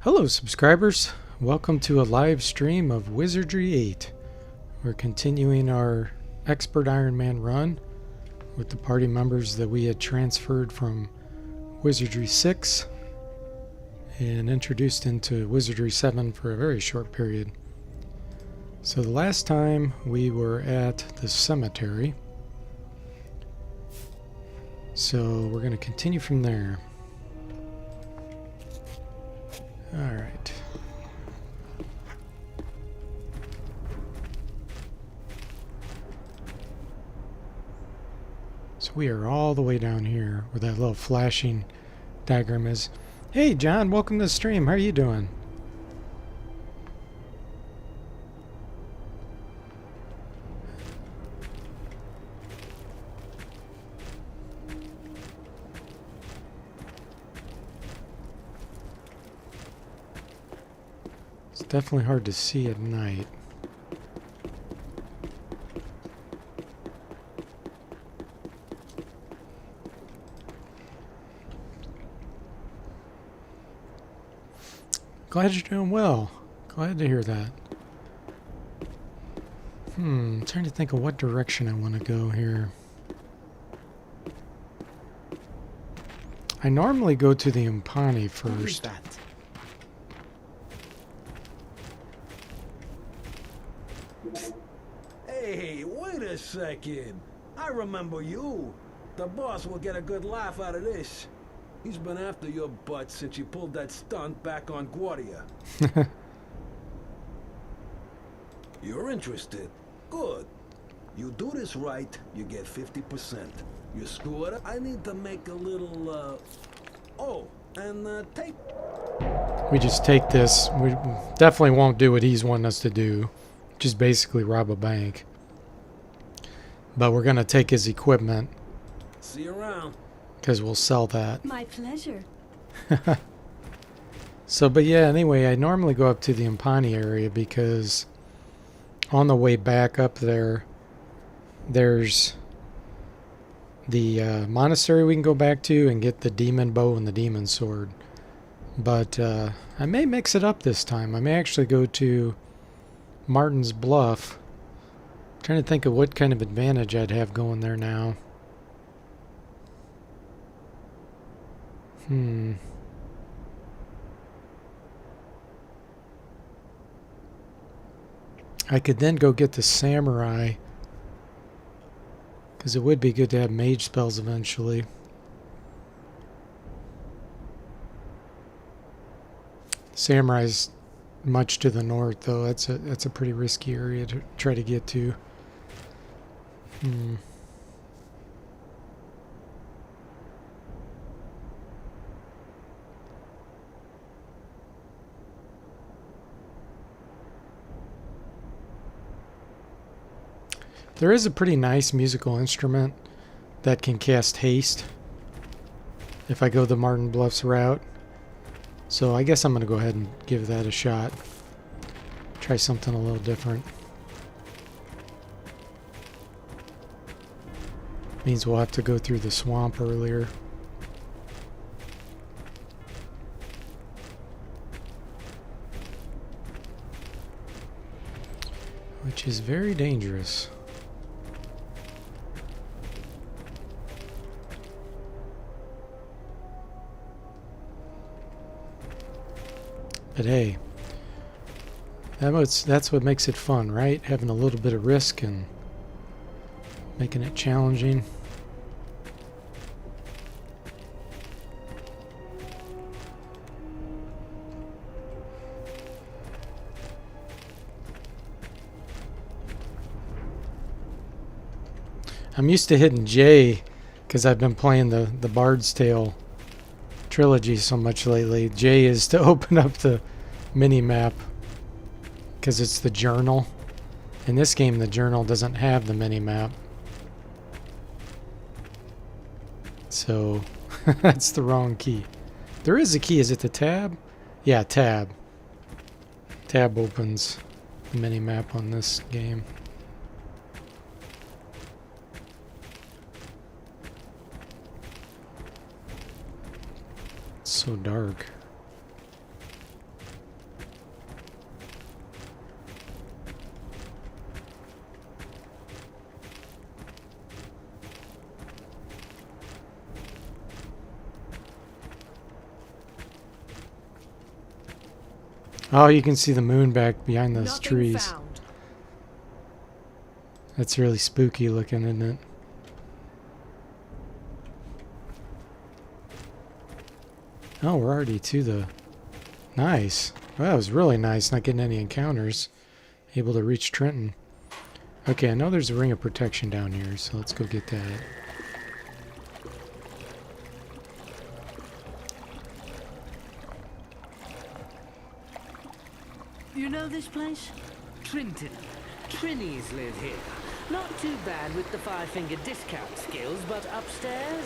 Hello subscribers, welcome to a live stream of Wizardry 8. We're continuing our Expert Iron Man run with the party members that we had transferred from Wizardry 6 and introduced into Wizardry 7 for a very short period. So the last time we were at the cemetery, so we're going to continue from there. Alright. So we are all the way down here where that little flashing diagram is. Hey John, welcome to the stream. How are you doing? It's definitely hard to see at night. Glad you're doing well. Glad to hear that. Trying to think of what direction I want to go here. I normally go to the Impani first. Hey, wait a second. I remember you. The boss will get a good laugh out of this. He's been after your butt since you pulled that stunt back on Guardia. You're interested? Good. You do this right, you get 50%. You screw it up, I need to make a little, oh, and, take... We just take this. We definitely won't do what he's wanting us to do. Just basically rob a bank. But we're going to take his equipment. See you around. Because we'll sell that. My pleasure. So, but yeah, anyway, I normally go up to the Impani area because on the way back up there, there's the monastery we can go back to and get the demon bow and the demon sword. But I may mix it up this time. I may actually go to Martin's Bluff. I'm trying to think of what kind of advantage I'd have going there now. I could then go get the samurai, because it would be good to have mage spells eventually. Samurai's much to the north, though. That's a pretty risky area to try to get to. There is a pretty nice musical instrument that can cast haste if I go the Martin Bluffs route. So I guess I'm going to go ahead and give that a shot. Try something a little different. Means we'll have to go through the swamp earlier. Which is very dangerous. But hey, that's what makes it fun, right? Having a little bit of risk and making it challenging. I'm used to hitting J because I've been playing the Bard's Tale trilogy so much lately. J is to open up the mini map because it's the journal. In this game, the journal doesn't have the mini map, so that's the wrong key. There is a key. Is it the tab? Yeah, tab. Tab opens the mini map on this game. It's so dark. Oh, you can see the moon back behind those Nothing trees. found. That's really spooky looking, isn't it? Oh, we're already to the... Nice. Well, that was really nice, not getting any encounters. Able to reach Trenton. Okay, I know there's a ring of protection down here, so let's go get that. You know this place? Trenton. Trinnies live here. Not too bad with the five-finger discount skills, but upstairs,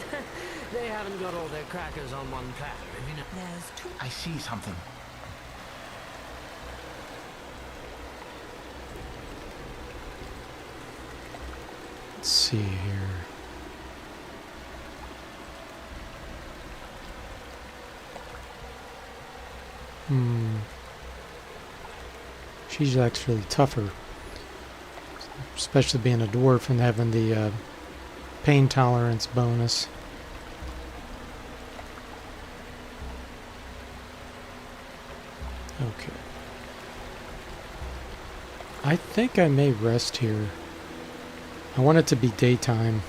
they haven't got all their crackers on one platter, if you know. There's two. I see something. Let's see here. She's actually tougher. Especially being a dwarf and having the pain tolerance bonus. Okay. I think I may rest here. I want it to be daytime.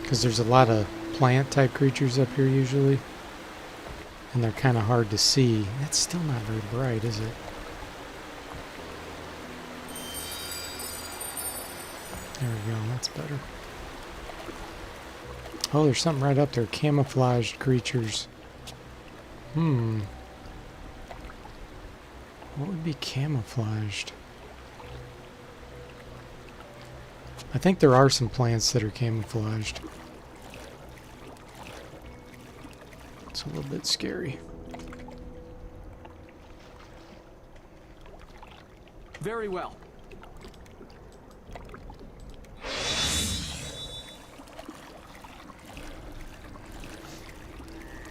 Because there's a lot of plant type creatures up here usually. And they're kind of hard to see. It's still not very bright, is it? There we go, that's better. Oh, there's something right up there. Camouflaged creatures. What would be camouflaged? I think there are some plants that are camouflaged. It's a little bit scary. Very well.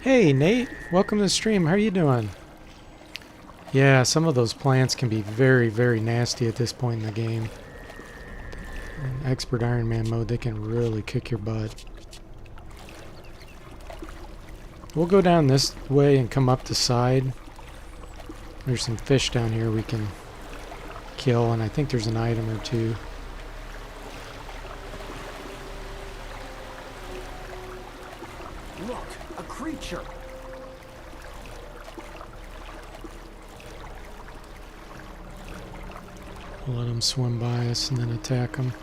Hey Nate, welcome to the stream. How are you doing? Yeah, some of those plants can be very, very nasty at this point in the game. In Expert Iron Man mode, they can really kick your butt. We'll go down this way and come up the side. There's some fish down here we can kill, and I think there's an item or two. Look, a creature. We'll let them swim by us and then attack them.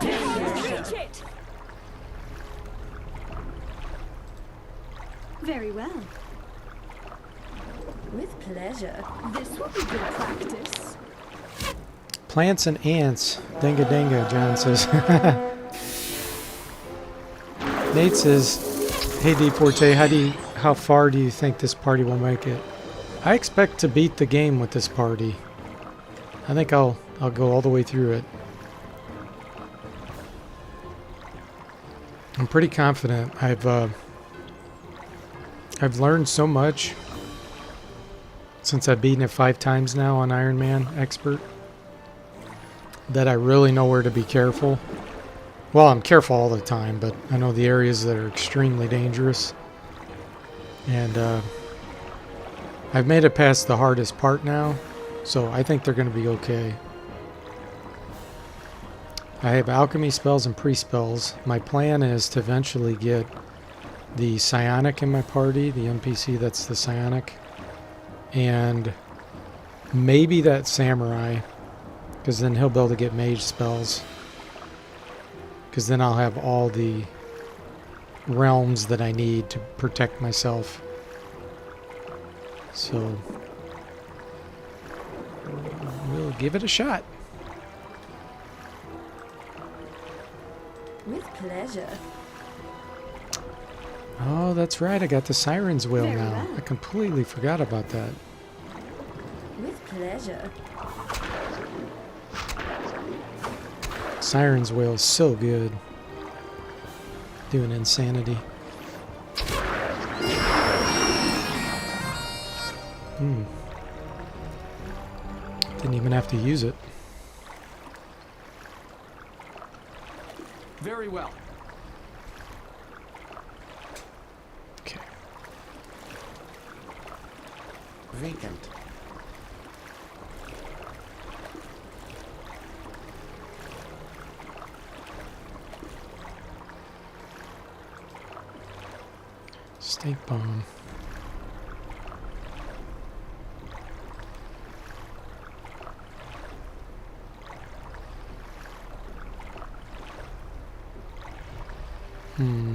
Reach it! Very well. With pleasure. This will be good practice. Plants and ants. Denga denga, John says. Nate says, hey D4J, how far do you think this party will make it? I expect to beat the game with this party. I think I'll go all the way through it. I'm pretty confident. I've learned so much since I've beaten it 5 times now on Iron Man Expert that I really know where to be careful. Well, I'm careful all the time, but I know the areas that are extremely dangerous. And I've made it past the hardest part now, so I think they're going to be okay. I have alchemy spells and pre-spells. My plan is to eventually get the psionic in my party, the NPC that's the psionic, and maybe that samurai, because then he'll be able to get mage spells. Because then I'll have all the realms that I need to protect myself. So we'll give it a shot. With pleasure. Oh, that's right. I got the Siren's Wheel Very now. well. I completely forgot about that. With pleasure. Siren's Wheel is so good. Doing insanity. even have to use it. Very well. Okay. Vacant. Stink bomb. Hmm.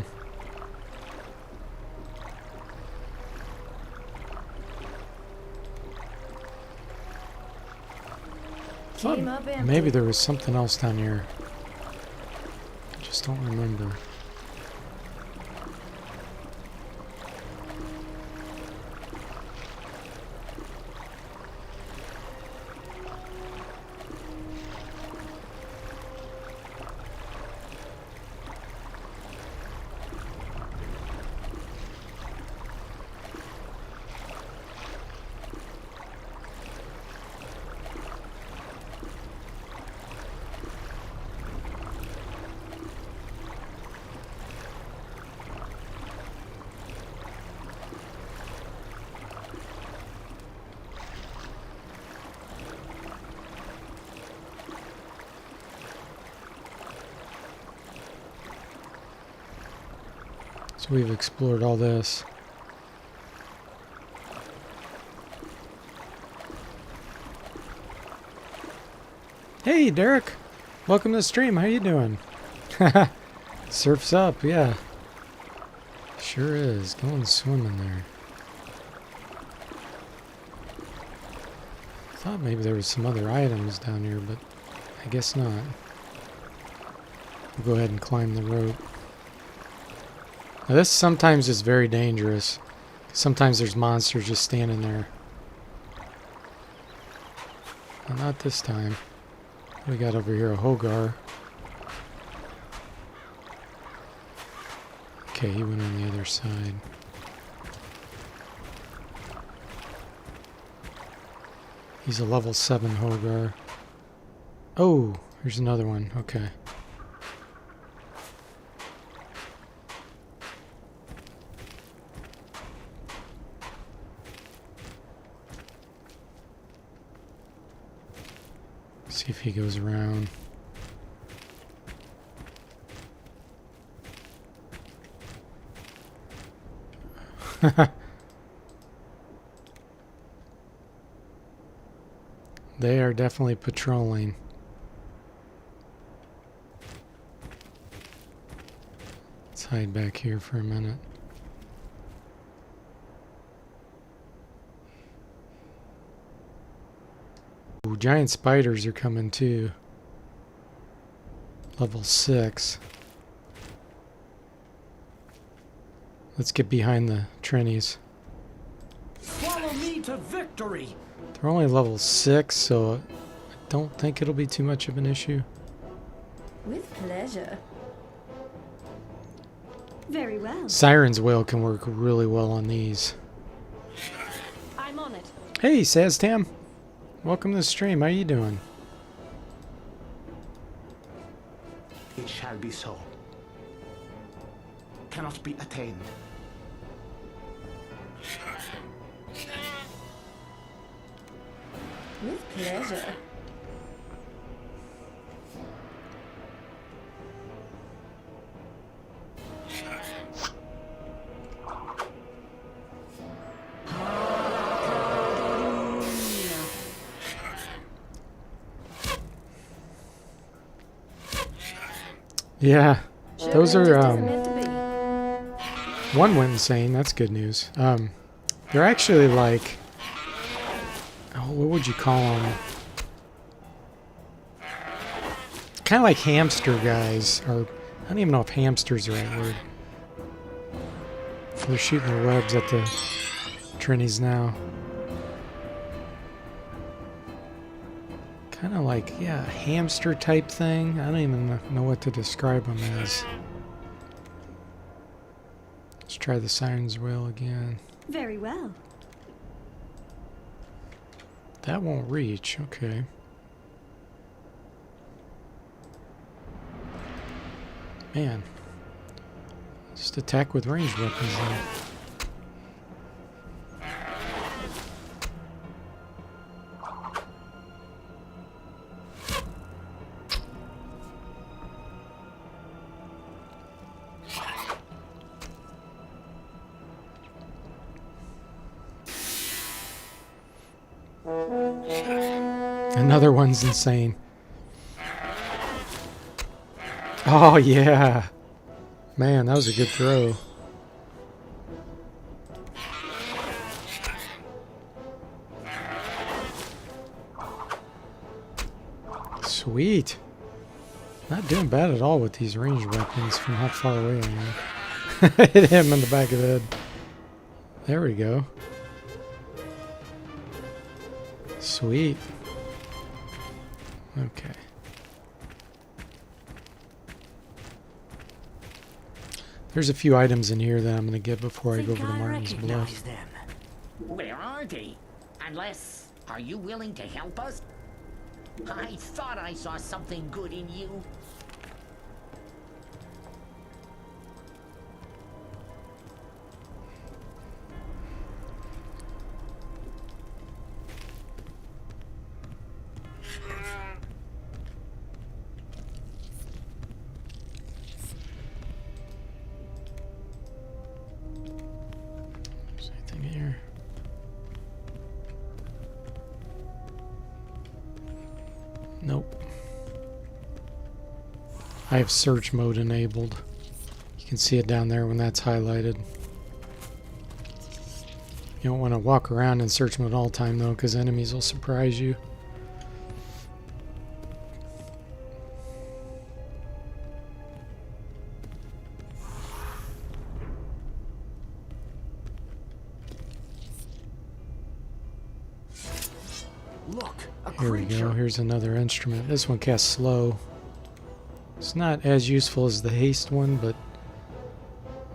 Thought Came up empty. maybe there was something else down here. I just don't remember. So we've explored all this. Hey, Derek. Welcome to the stream. How you doing? Surf's up, yeah. Sure is. Going swimming there. Thought maybe there was some other items down here, but I guess not. We'll go ahead and climb the rope. Now this sometimes is very dangerous. Sometimes there's monsters just standing there. Well, not this time. We got over here a Hogar. Okay, he went on the other side. He's a level 7 Hogar. Oh, here's another one. Okay. See if he goes around. They are definitely patrolling. Let's hide back here for a minute. Ooh, giant spiders are coming too. Level 6. Let's get behind the Trinis. Follow me to victory. They're only level 6, so I don't think it'll be too much of an issue. With pleasure. Very well. Siren's Wail can work really well on these. I'm on it. Hey, Saztam. Welcome to the stream. How you doing? It shall be so. Cannot be attained. With pleasure. Yeah, those Sure, are, just as meant to be. one went insane. That's good news. They're actually like, oh, what would you call them? Kind of like hamster guys, or I don't even know if hamster's the right word. They're shooting their webs at the Trinis now. Kind of like, yeah, a hamster type thing. I don't even know what to describe them as. Let's try the Siren's Wail again. Very well. That won't reach, okay. Man. Just attack with ranged weapons now. Another one's insane. Oh, yeah. Man, that was a good throw. Sweet. Not doing bad at all with these ranged weapons from how far away I am. Hit him in the back of the head. There we go. Sweet. Okay. There's a few items in here that I'm going to get before I go over to Martin's Bluff. Where are they? Unless, are you willing to help us? I thought I saw something good in you. Is anything here? Nope. I have search mode enabled. You can see it down there when that's highlighted. You don't want to walk around in search mode all the time though, because enemies will surprise you. Look, a Here we creature. go. Here's another instrument. This one casts slow. It's not as useful as the haste one, but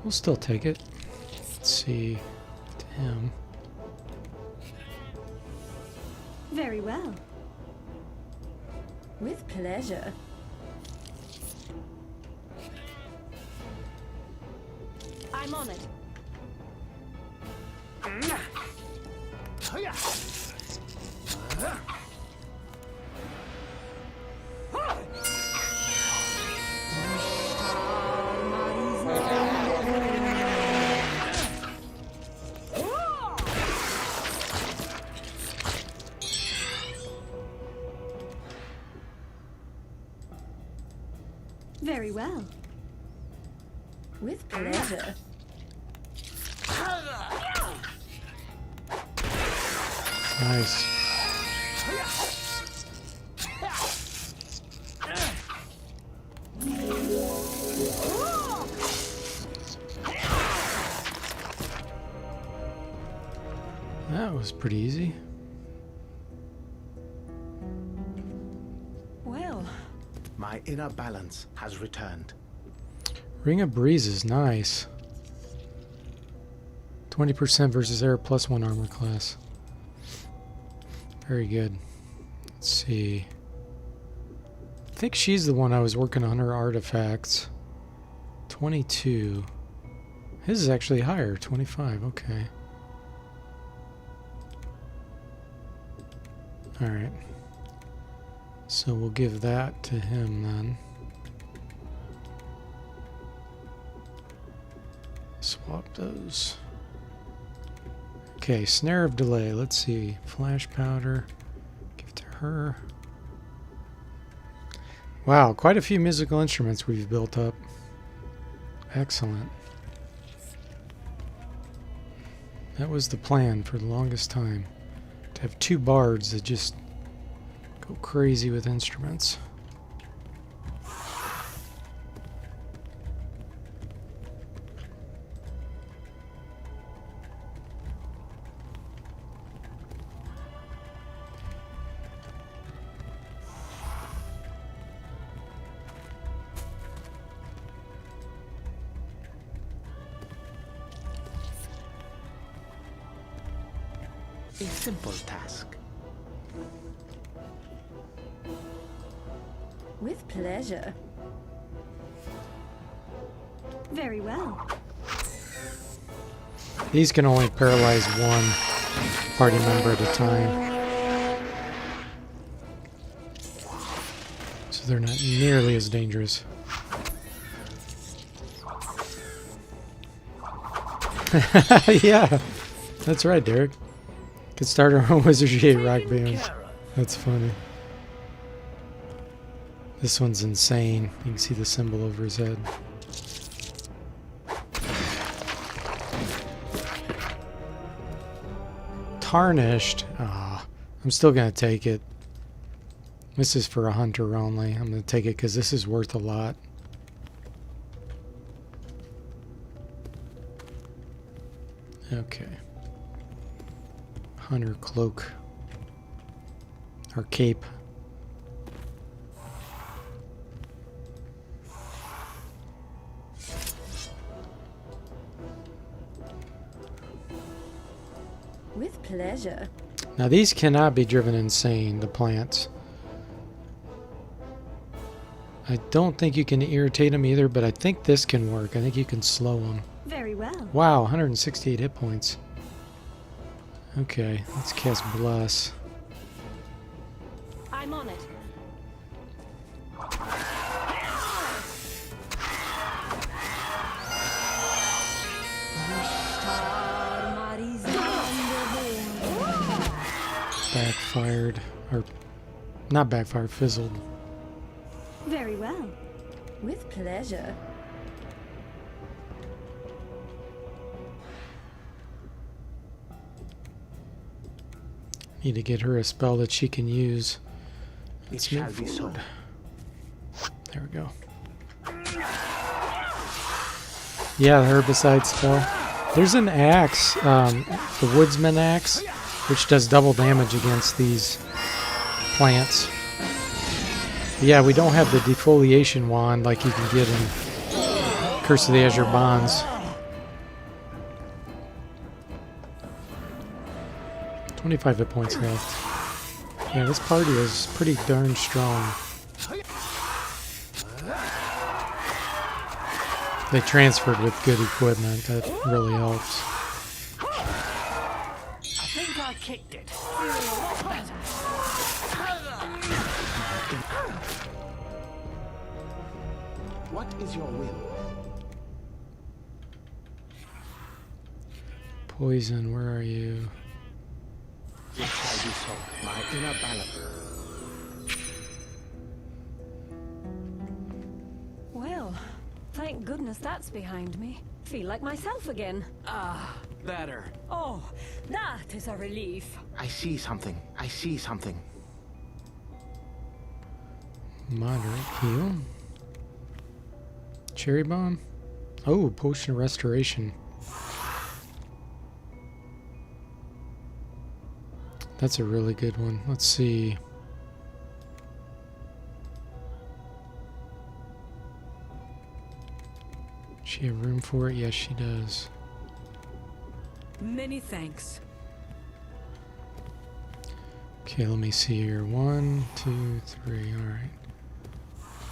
we'll still take it. Let's see. To him. Very well. With pleasure. I'm on it. Very well. With pleasure. Nice. That was pretty easy. Well, My inner balance has returned. Ring of Breeze is nice. 20% versus air plus 1 armor class. Very good. Let's see. I think she's the one I was working on her artifacts. 22. His is actually higher. 25. Okay. Alright. So we'll give that to him then. Swap those. Okay, Snare of Delay. Let's see. Flash Powder. Give it to her. Wow, quite a few musical instruments we've built up. Excellent. That was the plan for the longest time. To have 2 bards that just go crazy with instruments. A simple task. with pleasure. Very well. These can only paralyze one party member at a time. So they're not nearly as dangerous. Yeah, that's right, Derek. Could start our own Wizardry rock band. That's funny. This one's insane. You can see the symbol over his head. Tarnished. Ah, I'm still gonna take it. This is for a hunter only. I'm gonna take it because this is worth a lot. Okay. Hunter cloak. Or cape. With pleasure. Now these cannot be driven insane, the plants. I don't think you can irritate them either, but I think this can work. I think you can slow them. Very well. Wow, 168 hit points. Okay, let's cast Bless. I'm on it. Backfired. Or, not backfired, fizzled. Very well. With pleasure. Need to get her a spell that she can use. It shall be so. There we go. Yeah, the herbicide spell. There's an axe, the woodsman axe, which does double damage against these plants. Yeah, we don't have the defoliation wand like you can get in Curse of the Azure Bonds. 25 hit points left. Yeah, this party is pretty darn strong. They transferred with good equipment. That really helps. I think I kicked it. What is your will? Poison, where are you? It shall be so. My inner balance. Well, thank goodness that's behind me. Feel like myself again. Ah, better. Oh, that is a relief. I see something. I see something. Moderate heal. Cherry bomb. Oh, potion of restoration. That's a really good one. Let's see. She have room for it? Yes, she does. Many thanks. Okay, let me see here. 1, 2, 3. All right.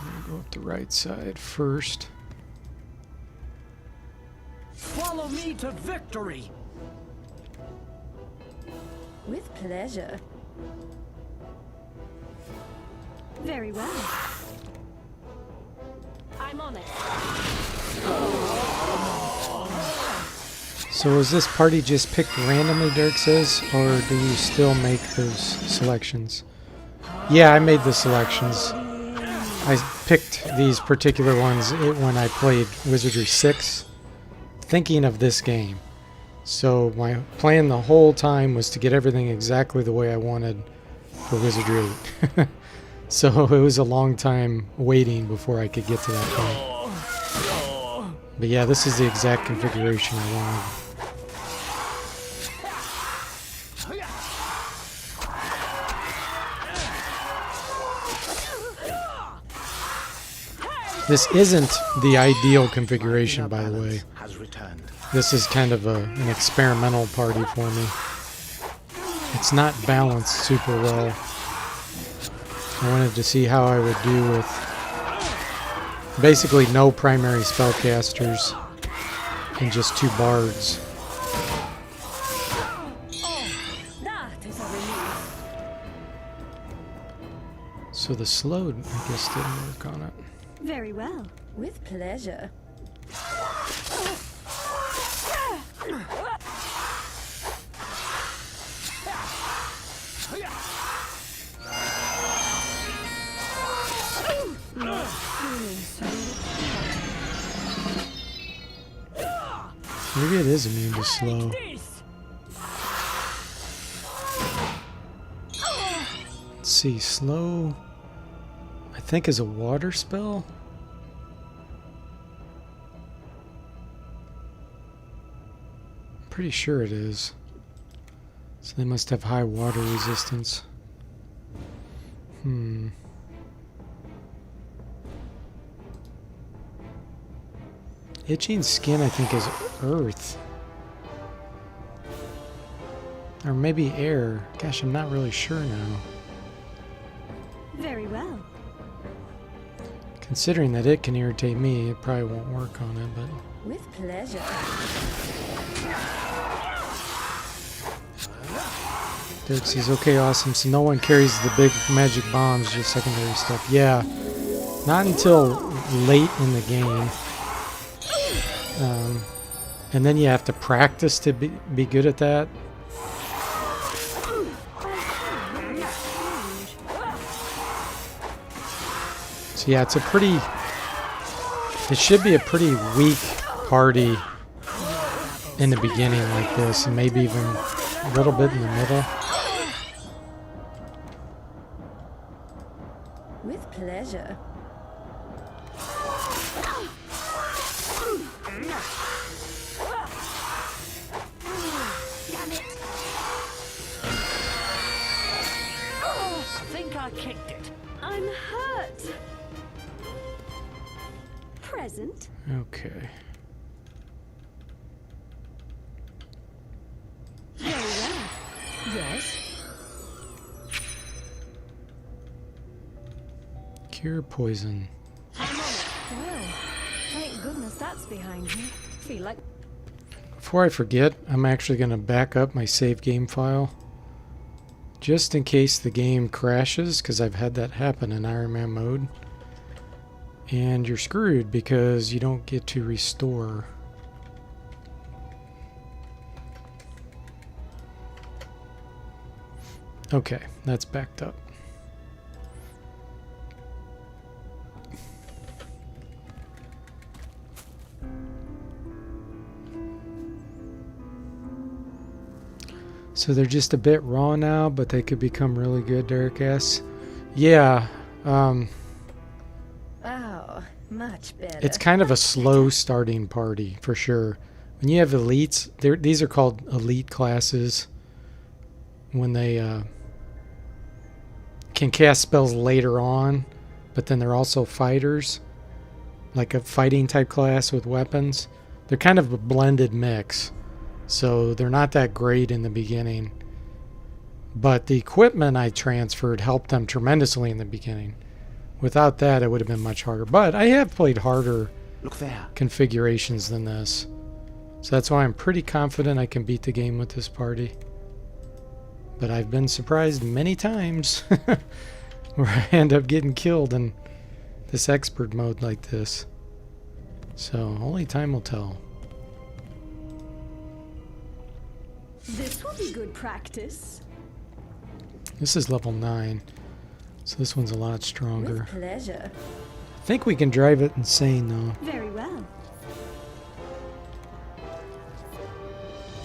I'm gonna go up the right side first. Follow me to victory. With pleasure. Very well. I'm on it. So is this party just picked randomly, Dirk says, or do you still make those selections? Yeah, I made the selections. I picked these particular ones when I played Wizardry 6, thinking of this game. So my plan the whole time was to get everything exactly the way I wanted for Wizardry 8. So it was a long time waiting before I could get to that point. But yeah, this is the exact configuration I wanted. This isn't the ideal configuration, by the way. Has returned. This is kind of an experimental party for me. It's not balanced super well. I wanted to see how I would do with Basically no primary spellcasters and just 2 bards. That is a relief. So the slow, I guess, didn't work on it. Very well. With pleasure. Maybe it is immune to slow. Let's see, slow, I think, is a water spell. Pretty sure it is. So they must have high water resistance. Itching skin, I think, is earth. Or maybe air. Gosh, I'm not really sure now. Very well. Considering that it can irritate me, it probably won't work on it, but... With pleasure. Derek says, okay, awesome. So no one carries the big magic bombs, just secondary stuff. Yeah, not until late in the game. And then you have to practice to be good at that. So yeah, it's a pretty... It should be a pretty weak party in the beginning like this, and maybe even a little bit in the middle. With pleasure. I think I kicked it. I'm hurt. Present. Okay. Very well. Yes. Cure poison. Well, thank goodness that's behind me. Feel like Before I forget, I'm actually going to back up my save game file. Just in case the game crashes, because I've had that happen in Iron Man mode. And you're screwed because you don't get to restore. Okay, that's backed up. So they're just a bit raw now, but they could become really good, Derek asks. Yeah, oh, much better. it's kind of a slow starting party, for sure. When you have elites, these are called elite classes. When they can cast spells later on, but then they're also fighters. Like a fighting type class with weapons. They're kind of a blended mix. So they're not that great in the beginning. But the equipment I transferred helped them tremendously in the beginning. Without that, it would have been much harder. But I have played harder Look there. configurations than this. So that's why I'm pretty confident I can beat the game with this party. But I've been surprised many times where I end up getting killed in this expert mode like this. So only time will tell. This will be good practice. This is level 9, so this one's a lot stronger. With pleasure. I think we can drive it insane, though. Very well.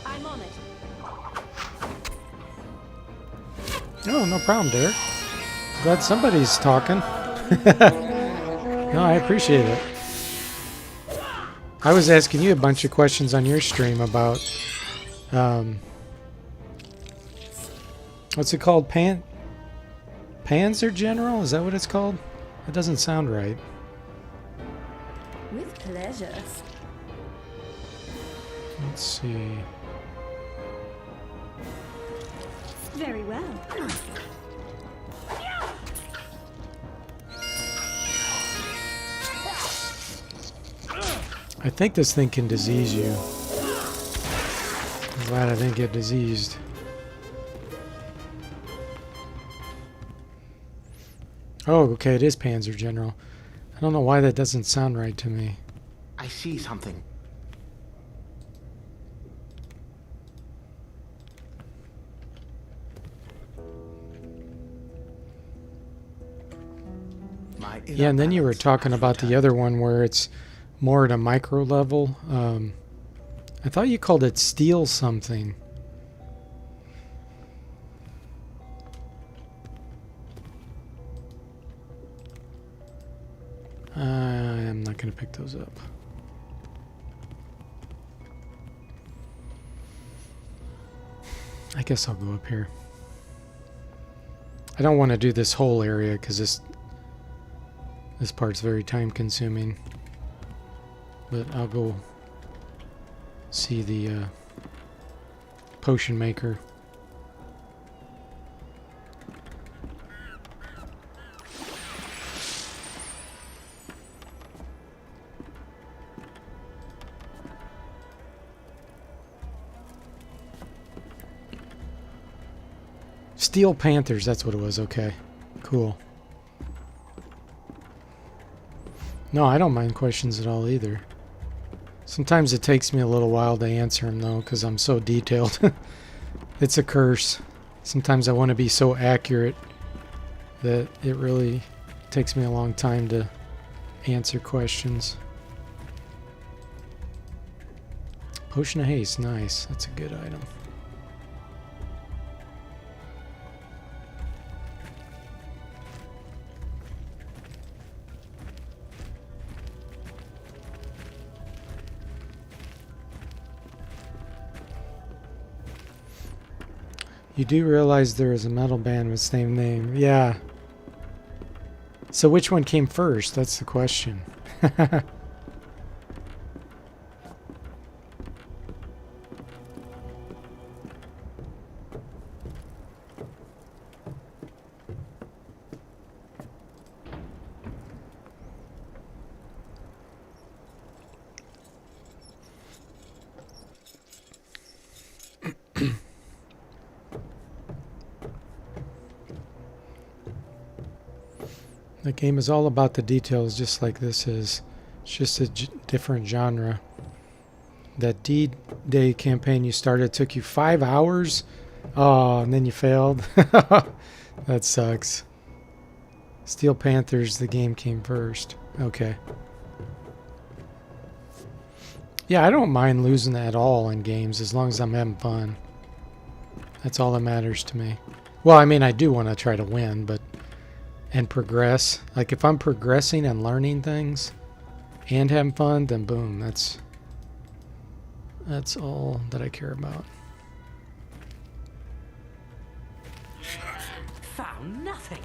I'm on it. Oh, no problem, Derek. Glad somebody's talking. No, I appreciate it. I was asking you a bunch of questions on your stream about... what's it called? Panzer General? Is that what it's called? That doesn't sound right. With pleasure. Let's see. Very well. I think this thing can disease you. I'm glad I didn't get diseased. Oh, okay, it is Panzer General. I don't know why that doesn't sound right to me. I see something. Yeah, and then you were talking about the other one where it's more at a micro level. I thought you called it steel something. I'm not going to pick those up. I guess I'll go up here. I don't want to do this whole area because this part's very time consuming. But I'll go see the potion maker. Steel Panthers, that's what it was. Okay, cool. No, I don't mind questions at all either. Sometimes it takes me a little while to answer them though, because I'm so detailed. It's a curse. Sometimes I want to be so accurate that it really takes me a long time to answer questions. Potion of Haste, nice. That's a good item. You do realize there is a metal band with the same name. Yeah. So which one came first? That's the question. The game is all about the details, just like this is. It's just a different genre. That D-Day campaign you started took you 5 hours? Oh, and then you failed? That sucks. Steel Panthers, the game came first. Okay. Yeah, I don't mind losing at all in games as long as I'm having fun. That's all that matters to me. Well, I mean, I do want to try to win, but... and progress. Like if I'm progressing and learning things and having fun, then boom, that's all that I care about. Found nothing.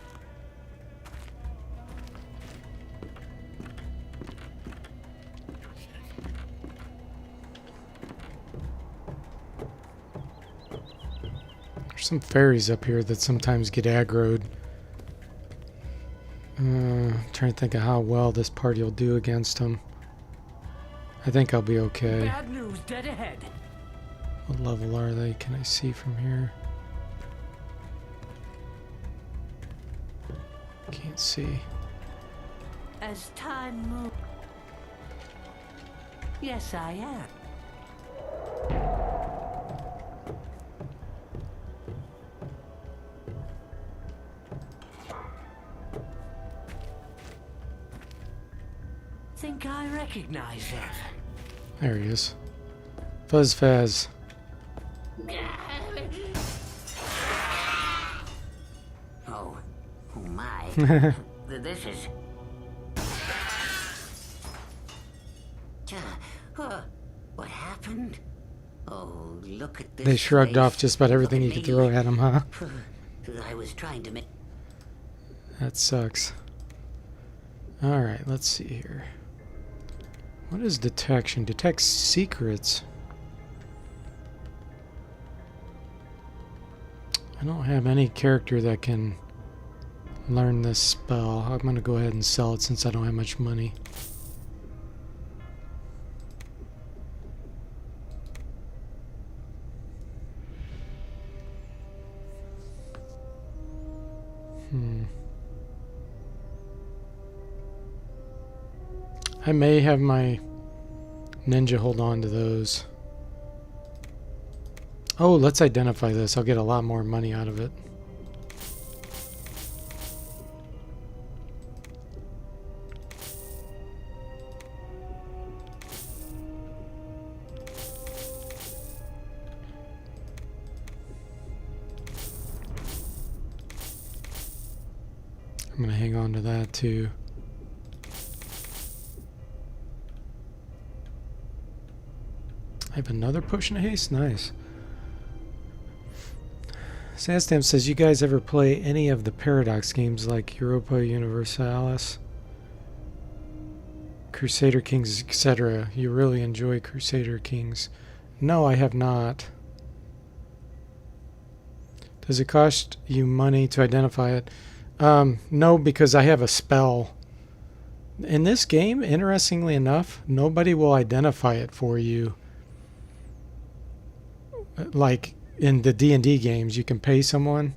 There's some fairies up here that sometimes get aggroed. Trying to think of how well this party will do against them. I think I'll be okay. Bad news dead ahead. What level are they? Can I see from here? Can't see. As time moves. Yes, I am. Think I recognize him. There he is. Fuzz Faz. Oh my. This is... What happened? Oh, look at this. They shrugged face. off just about everything you Look could at throw me. at him, huh? I was trying to make... That sucks. Alright, let's see here. What is detection? Detect secrets. I don't have any character that can learn this spell. I'm going to go ahead and sell it since I don't have much money. I may have my ninja hold on to those. Oh, let's identify this. I'll get a lot more money out of it. I'm going to hang on to that too. I have another potion of haste? Nice. Sandstamp says, you guys ever play any of the Paradox games like Europa Universalis, Crusader Kings, etc.? You really enjoy Crusader Kings? No, I have not. Does it cost you money to identify it? No, because I have a spell. In this game, interestingly enough, nobody will identify it for you. Like in the D&D games, you can pay someone.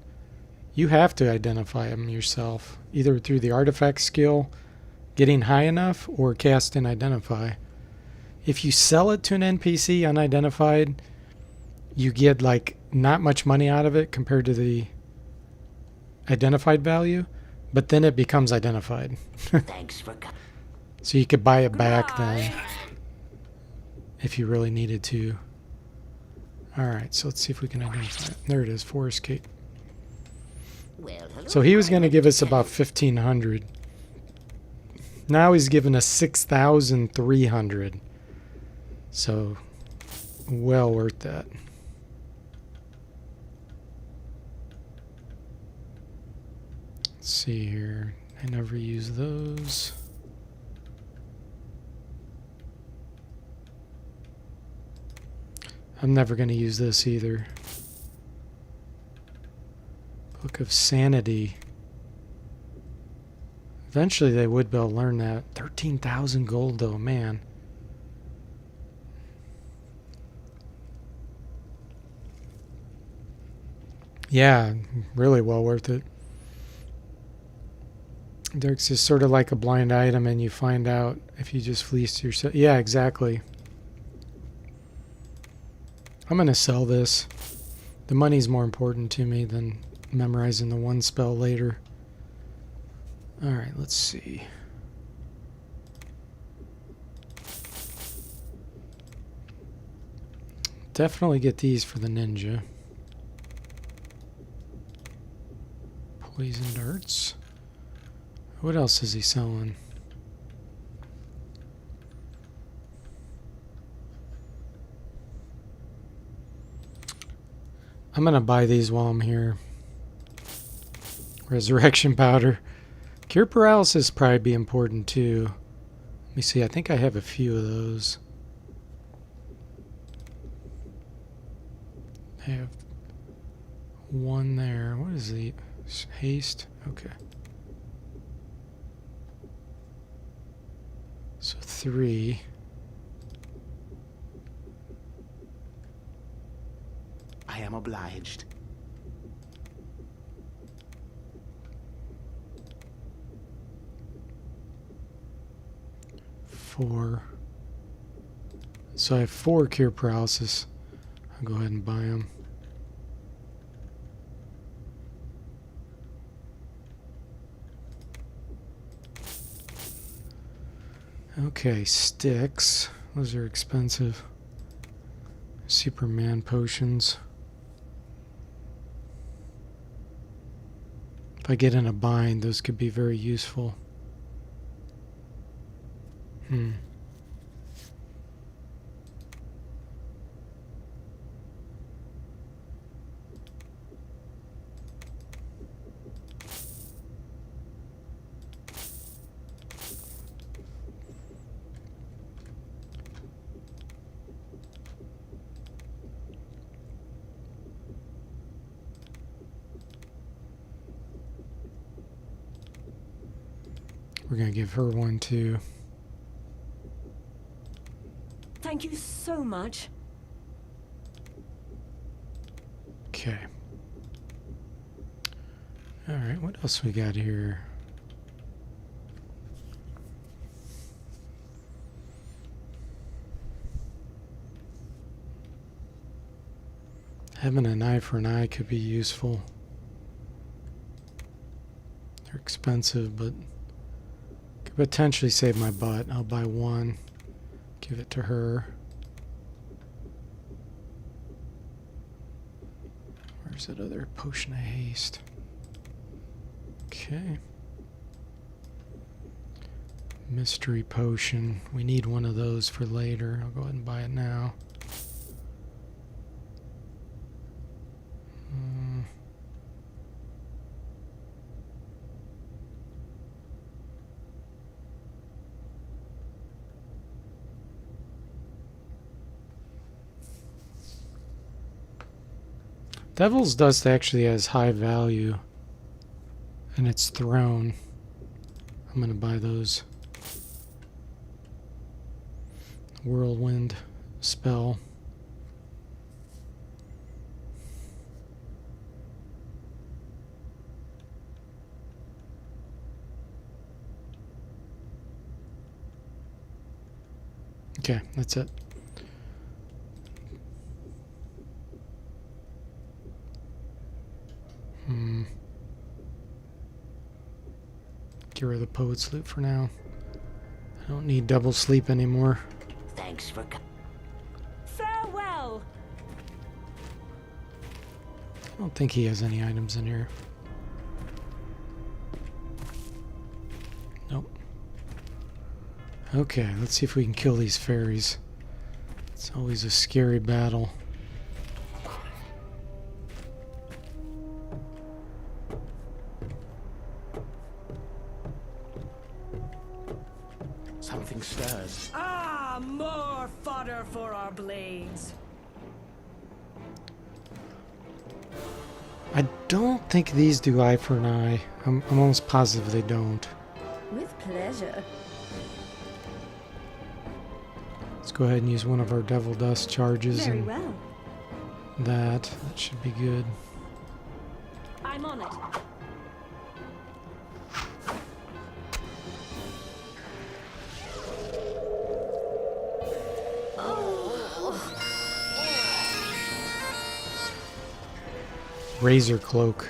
You have to identify them yourself, either through the artifact skill, getting high enough, or cast and identify. If you sell it to an NPC unidentified, you get like not much money out of it compared to the identified value, but then it becomes identified. Thanks for coming. So you could buy it back then if you really needed to. Alright, so let's see if we can identify it. There it is, Forest Cape. Well, hello, So he was going to give us Lieutenant. about 1,500. Now he's giving us 6,300. So, well worth that. Let's see here. I never use those. I'm never going to use this either. Book of Sanity. Eventually they would be able to learn that. 13,000 gold though, man. Yeah, really well worth it. Derek's just sort of like a blind item and you find out if you just fleece yourself. Yeah, exactly. I'm going to sell this. The money's more important to me than memorizing the one spell later. Alright, let's see. Definitely get these for the ninja. Poison darts. What else is he selling? I'm gonna buy these while I'm here. Resurrection powder. Cure paralysis probably be important too. Let me see, I think I have a few of those. I have one there. What is the haste? Okay. So 3. I am obliged. 4. So I have 4 cure paralysis. I'll go ahead and buy them. Okay, sticks. Those are expensive. Superman potions. If I get in a bind, those could be very useful. We're going to give her one too. Thank you so much. Okay. Alright, what else we got here? Having an eye for an eye could be useful. They're expensive, but could potentially save my butt. I'll buy one, give it to her. Where's that other potion of haste? Okay. Mystery potion. We need one of those for later. I'll go ahead and buy it now. Devil's Dust actually has high value, and it's thrown. I'm gonna buy those. Whirlwind spell. Okay, that's it. Get rid of the poet's loot for now. I don't need double sleep anymore. Thanks for Farewell! I don't think he has any items in here. Nope. Okay, let's see if we can kill these fairies. It's always a scary battle. Something stirs. Ah, more fodder for our blades. I don't think these do eye for an eye. I'm almost positive they don't. With pleasure. Let's go ahead and use one of our Devil Dust charges Very and well. that should be good. I'm on it. Razor Cloak.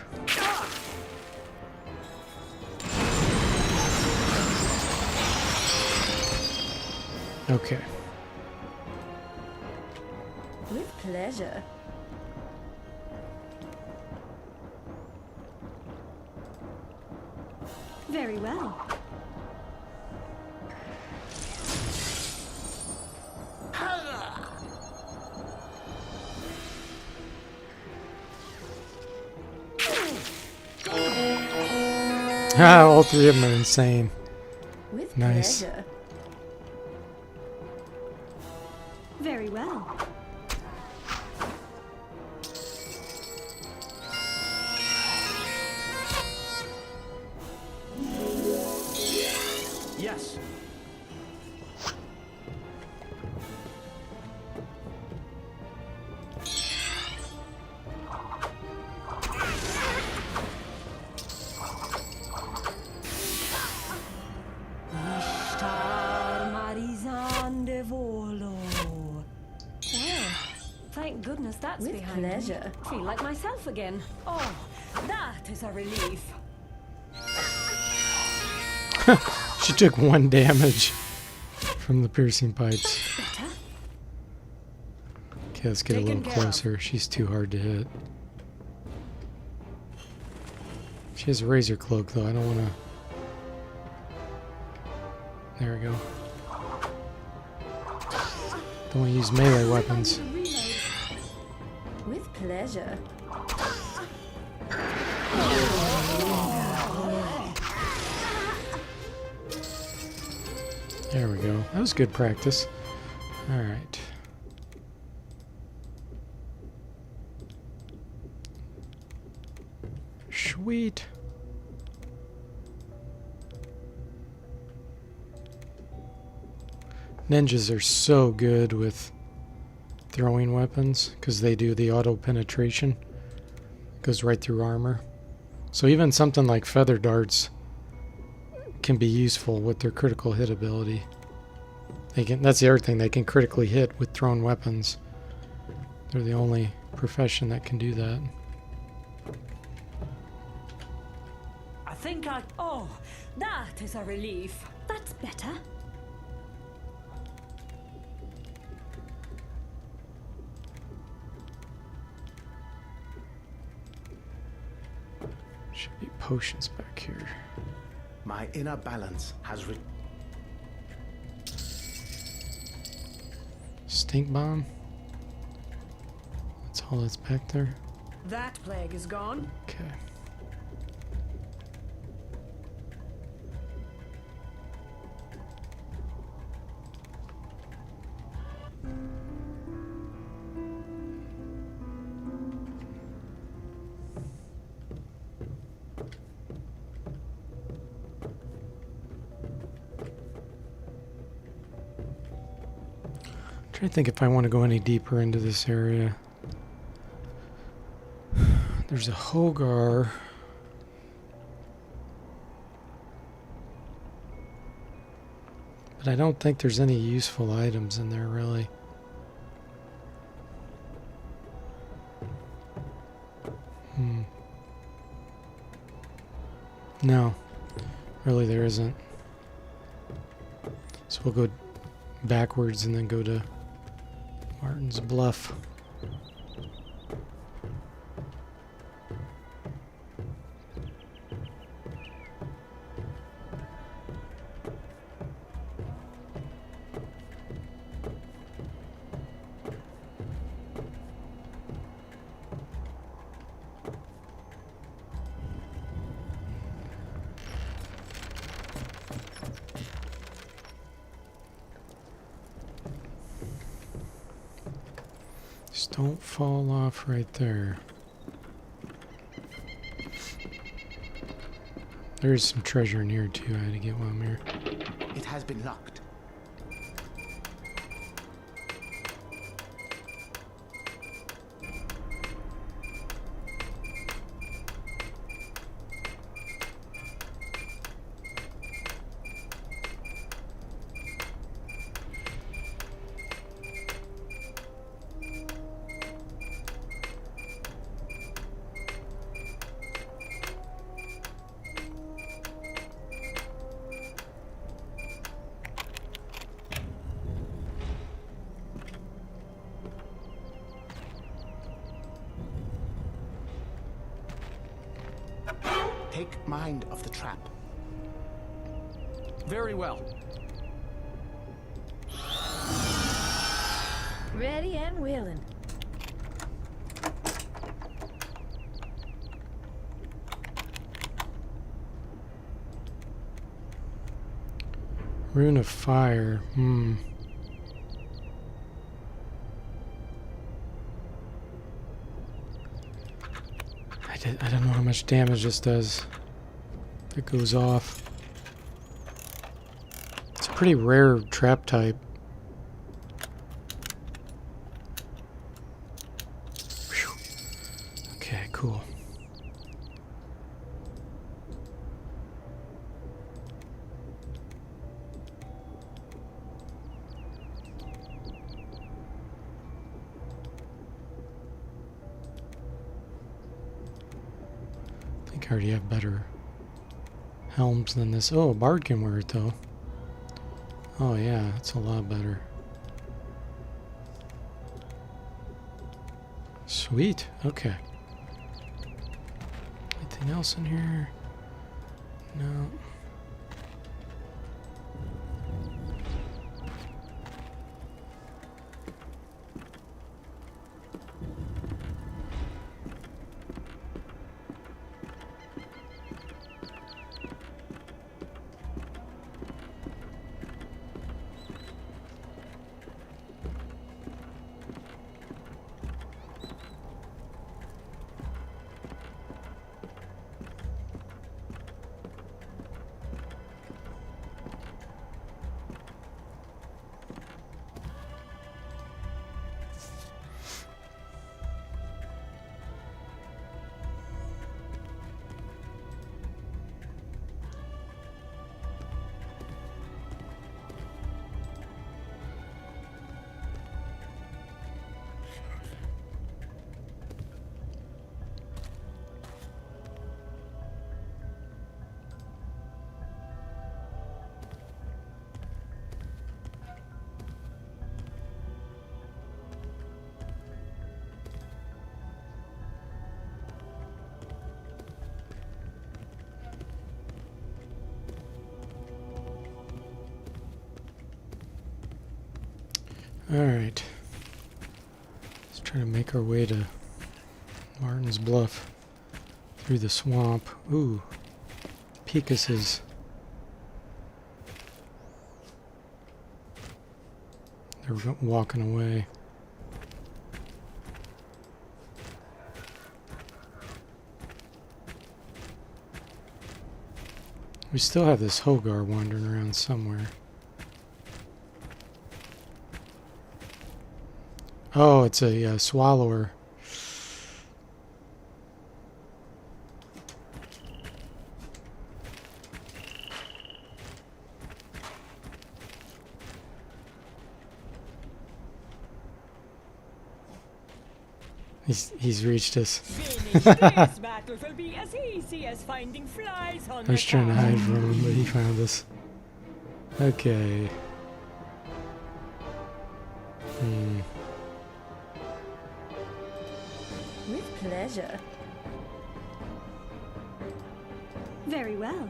Okay. With pleasure. Very well. Ah, all three of them are insane. With Nice. pleasure. Very well. Yes. Ishtar Marizan de Volo. Well, thank goodness that's With behind pleasure. me. Feel like myself again. Oh, that is a relief. She took 1 damage from the piercing pipes. Better. Okay, let's get a Taken little care of. closer. She's too hard to hit. She has a razor cloak though. I don't want to. There we go. Don't want to use melee weapons. With pleasure. There we go. That was good practice. All right. Sweet. Ninjas are so good with throwing weapons because they do the auto penetration. Goes right through armor. So even something like feather darts can be useful with their critical hit ability. That's the other thing, they can critically hit with thrown weapons. They're the only profession that can do that. I think I... Oh, that is a relief. That's better. Should be potions back here. My inner balance has Stink bomb. That's all that's back there. That plague is gone. Okay. Trying to think if I want to go any deeper into this area. There's a Hogar. But I don't think there's any useful items in there, really. No, really there isn't. So we'll go backwards and then go to Martin's Bluff. Just don't fall off right there. There's some treasure in here too. I had to get while I'm here. It has been locked. Take mind of the trap. Very well. Ready and willing. Rune of Fire. I don't know how much damage this does. It goes off. It's a pretty rare trap type. Whew. Okay, cool. I already have better helms than this. Oh, a bard can wear it though. Oh yeah, it's a lot better. Sweet. Okay. Anything else in here? No. Alright. Let's try to make our way to Martin's Bluff through the swamp. Ooh. Pegasus. They're walking away. We still have this Hogar wandering around somewhere. Oh, it's a swallower. He's reached us. This battle will be as easy as finding flies on I was the trying to carpet. hide from him, but he found us. Okay. With pleasure. Very well.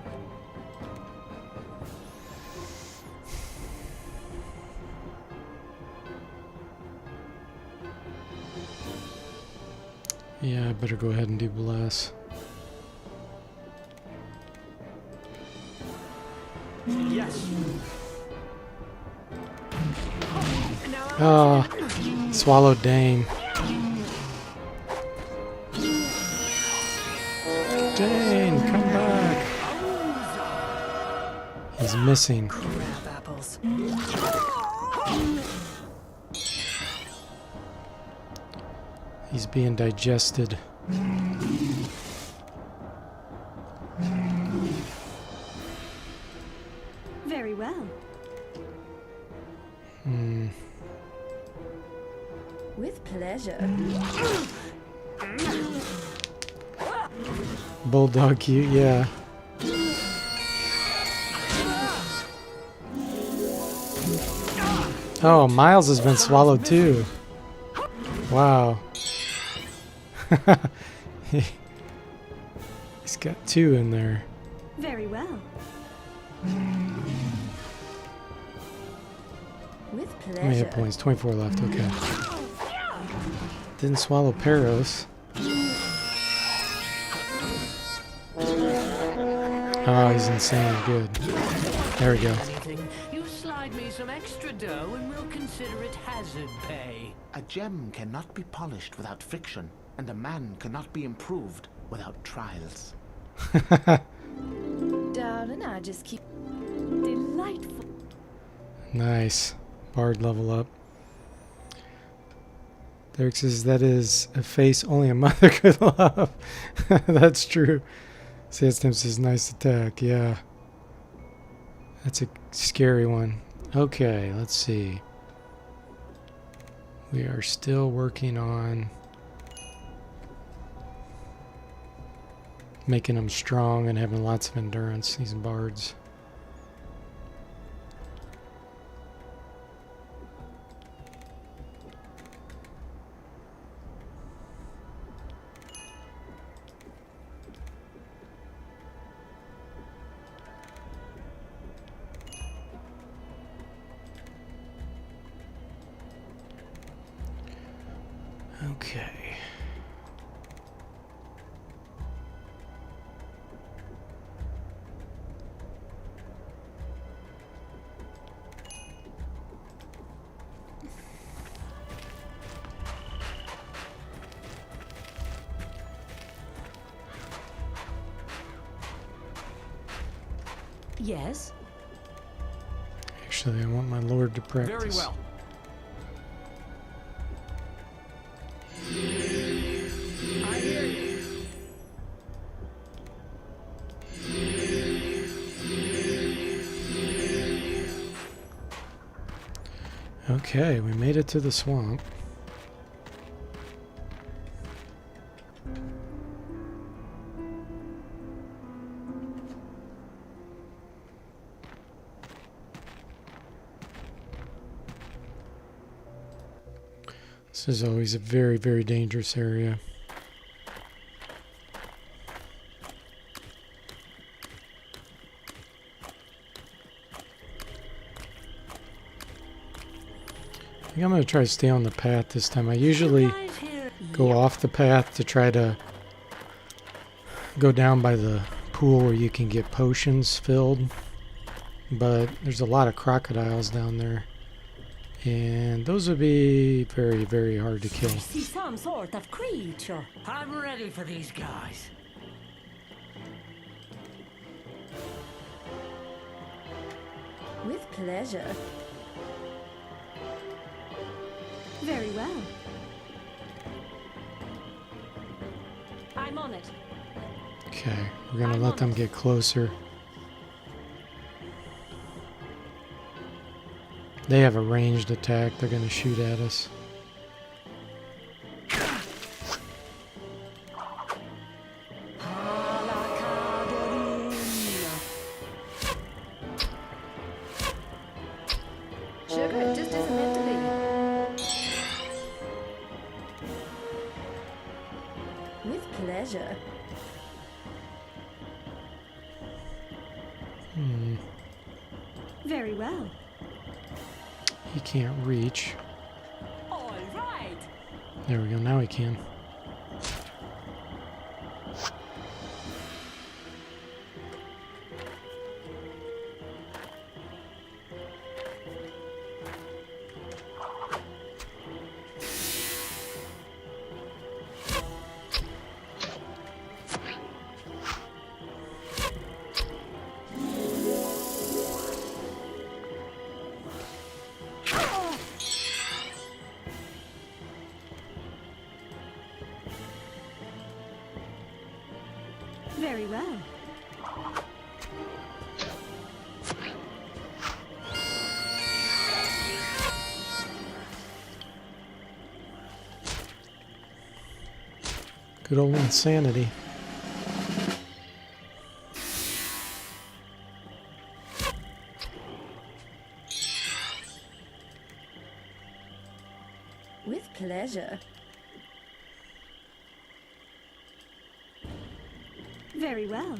Yeah, I better go ahead and do bless. Yes. Oh, swallowed Dane. Dane, come back. He's missing. Crab apples. He's being digested. Very well. With pleasure. Bulldog cute, yeah. Oh, Miles has been swallowed too. Wow. He's got two in there. Very well. With How many hit pleasure. points? 24 left, okay. Didn't swallow Peros. Oh, he's insane. Good. There we go. Anything, you slide me some extra dough and we'll consider it hazard pay. A gem cannot be polished without friction, and a man cannot be improved without trials. Darling, I just keep delightful. Nice. Bard level up. Derek says that is a face only a mother could love. That's true. CST says nice attack. Yeah. That's a scary one. Okay, let's see. We are still working on making them strong and having lots of endurance, these bards. Okay. Yes. Actually, I want my lord to practice. Very well. I hear you. Okay, we made it to the swamp. This is always a very, very dangerous area. think I'm going to try to stay on the path this time. I usually Right here. go off the path to try to go down by the pool where you can get potions filled. But there's a lot of crocodiles down there. And those would be very, very hard to kill. I see some sort of creature. I'm ready for these guys. With pleasure. Very well. I'm on it. Okay, we're gonna let them get closer. They have a ranged attack. They're gonna shoot at us. Sugar, it just isn't meant to be. With pleasure. Very well. He can't reach. All right. There we go. Now he can. Very well. Good old insanity. With pleasure. Very well.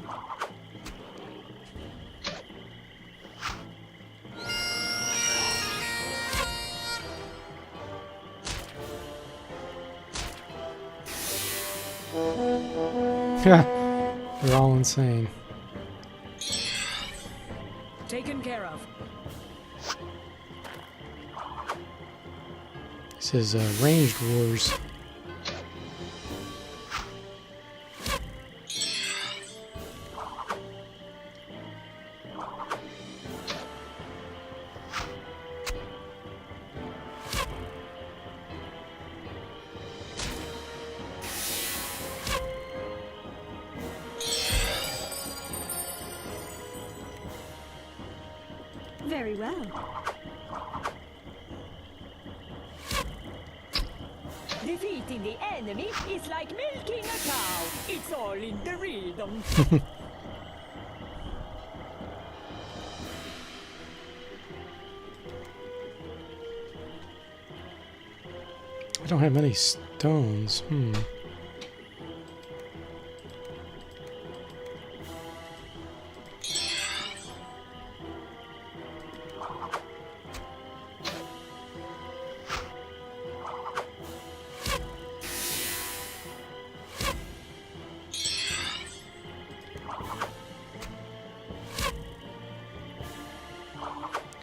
They're all insane. Taken care of. This is ranged wars. Very well. Defeating the enemy is like milking a cow. It's all in the rhythm. I don't have any stones.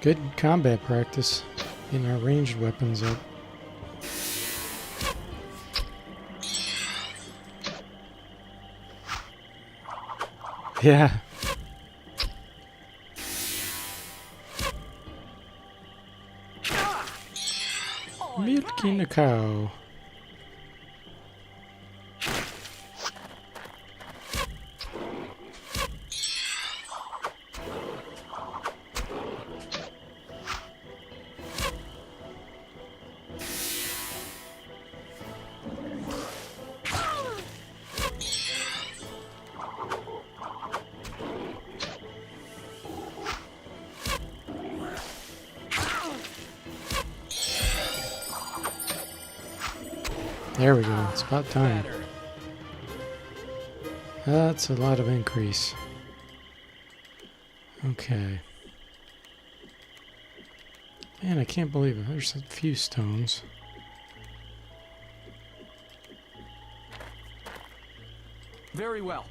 Good combat practice, getting our ranged weapons up. Yeah. Milking a cow. There we go. It's about time. That's a lot of increase. Okay. Man, I can't believe it. There's a few stones. Very well.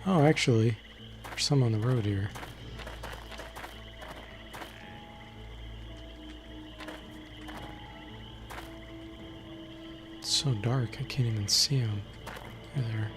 Oh, actually, there's some on the road here. It's so dark, I can't even see them. There.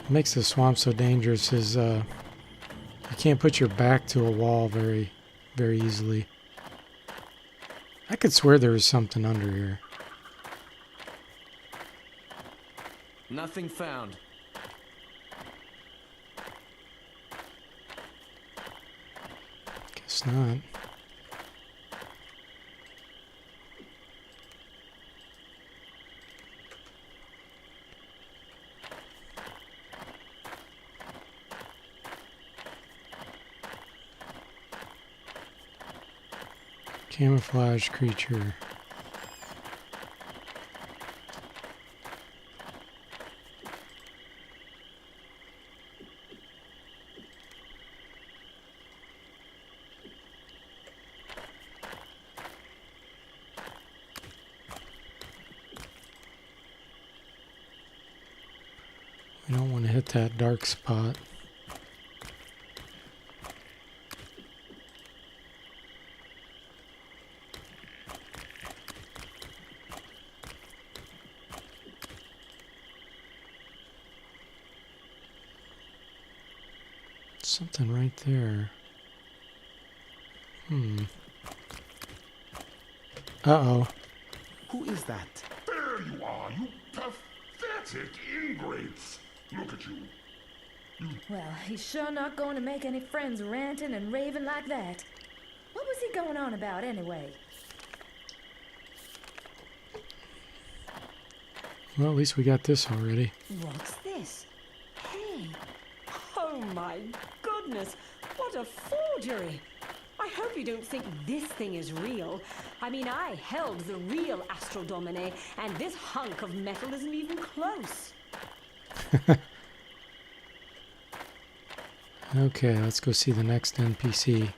What makes the swamp so dangerous is you can't put your back to a wall very easily. I could swear there was something under here. Nothing found. Guess not. Camouflage creature. We don't want to hit that dark spot. Something right there. Uh-oh. Who is that? There you are, you pathetic ingrates. Look at you. Well, he's sure not going to make any friends ranting and raving like that. What was he going on about anyway? Well, at least we got this already. What's this? Hey! Oh my goodness! What a forgery! I hope you don't think this thing is real. I mean, I held the real Astral Domine, and this hunk of metal isn't even close. Okay, let's go see the next NPC.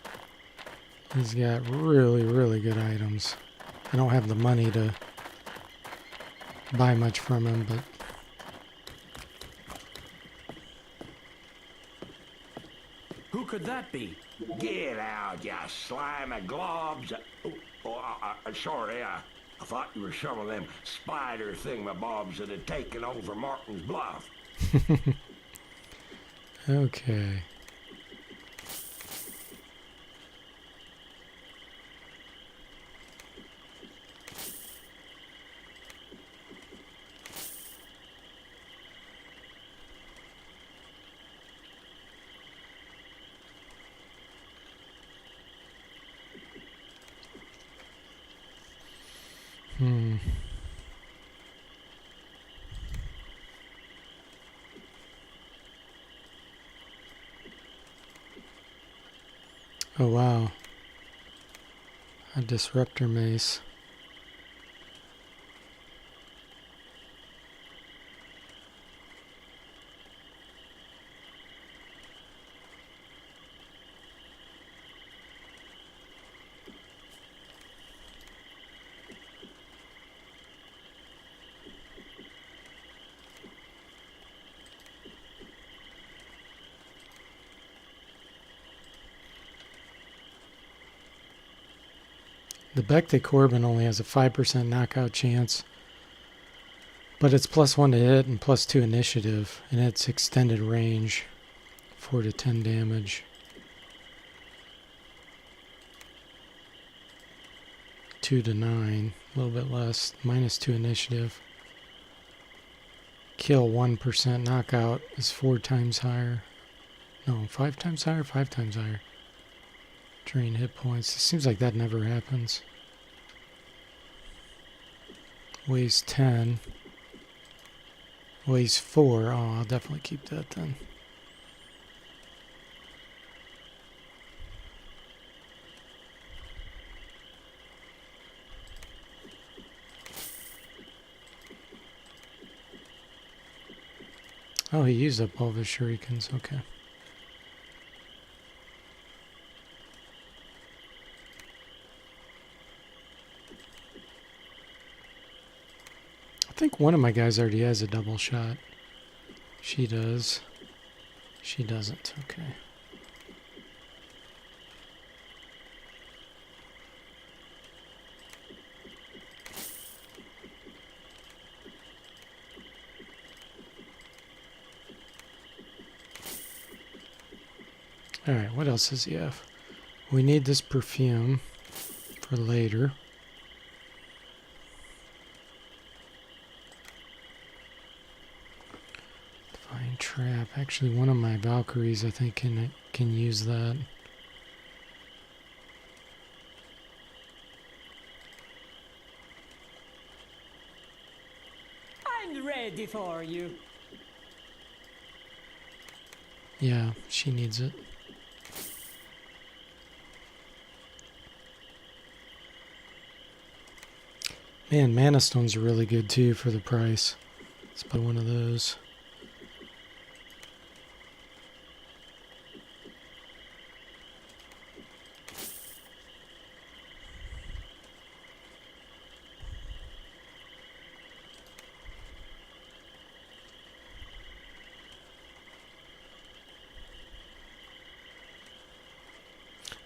He's got really good items. I don't have the money to buy much from him, but Who could that be? Get out, you slimy globs. Sorry, I thought you were some of them spider thingamabobs that had taken over Martin's Bluff. okay. Oh wow. A disruptor mace. The Becte Corbin only has a 5% knockout chance, but it's +1 to hit and +2 initiative, and it's extended range, 4 to 10 damage. 2 to 9, a little bit less, -2 initiative. kill 1% knockout is 4 times higher. No, 5 times higher? 5 times higher. Drain hit points. It seems like that never happens. Weighs 10. Weighs 4. Oh, I'll definitely keep that then. Oh, he used up all of his shurikens. Okay. I think one of my guys already has a double shot. She does. She doesn't. Okay. Alright, what else does he have? We need this perfume for later. Divine Trap. Actually, one of my Valkyries, I think, can use that. I'm ready for you. Yeah, she needs it. Man, Mana Stones are really good too for the price. Let's buy one of those.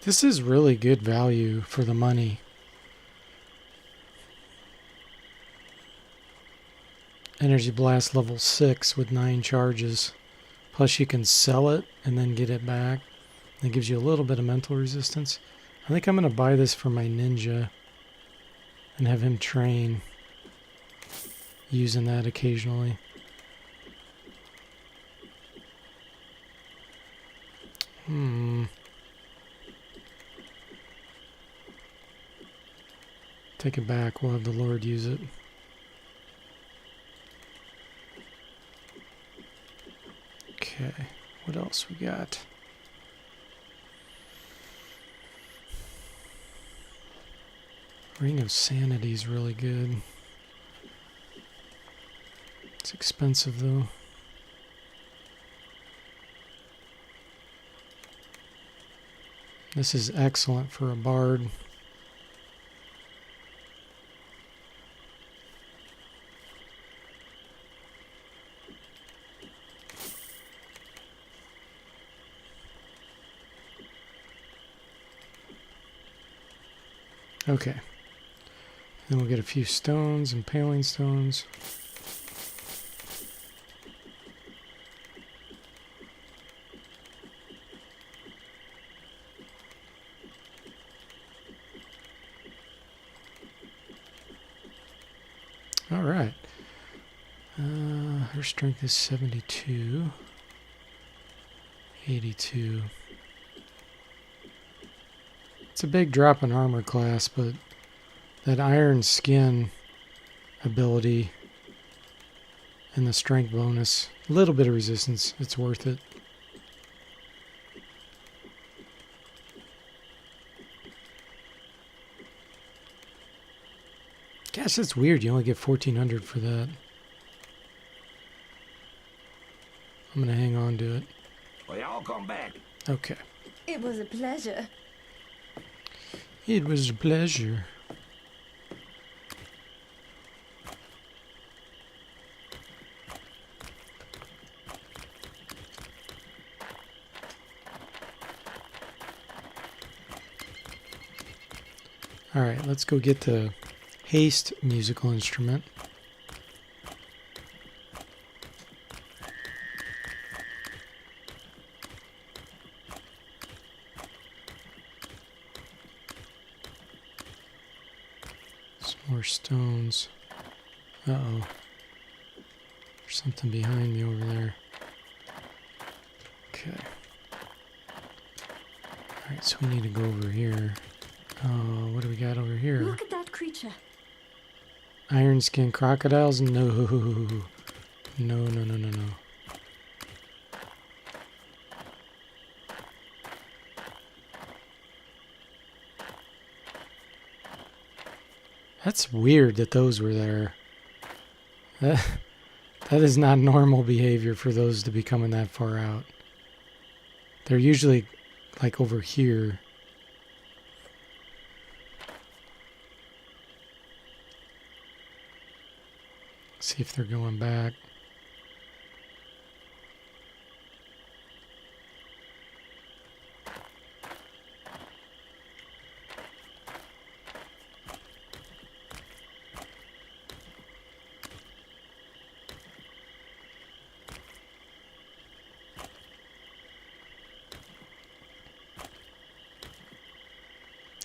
This is really good value for the money. Energy Blast level 6 with 9 charges. Plus you can sell it and then get it back. That gives you a little bit of mental resistance. I think I'm going to buy this for my ninja and have him train using that occasionally. Take it back. We'll have the Lord use it. Okay, what else we got? Ring of Sanity is really good. It's expensive though. This is excellent for a bard. Okay. Then we'll get a few stones, impaling stones. All right. Her strength is 72. 82. It's a big drop in armor class, but that iron skin ability and the strength bonus, a little bit of resistance, it's worth it. Gosh, that's weird. You only get 1,400 for that. I'm going to hang on to it. Well, y'all come back. Okay. It was a pleasure. It was a pleasure. All right, let's go get the haste musical instrument. Some more stones. Uh-oh. There's There's something behind me over there. Okay. Alright, so we need to go over here. Oh, what do we got over here? Look at that creature. Iron skin crocodiles? No. No, no, no, no, no. That's weird that those were there. That is not normal behavior for those to be coming that far out. They're usually like over here. See if they're going back.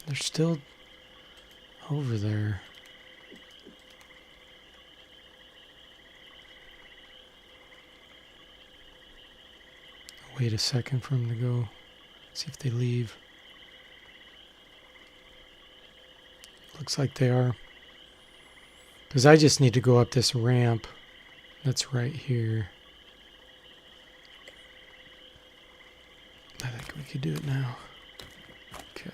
They're still over there. Wait a second for them to go. See if they leave. Looks like they are. Because I just need to go up this ramp that's right here. I think we could do it now. Okay.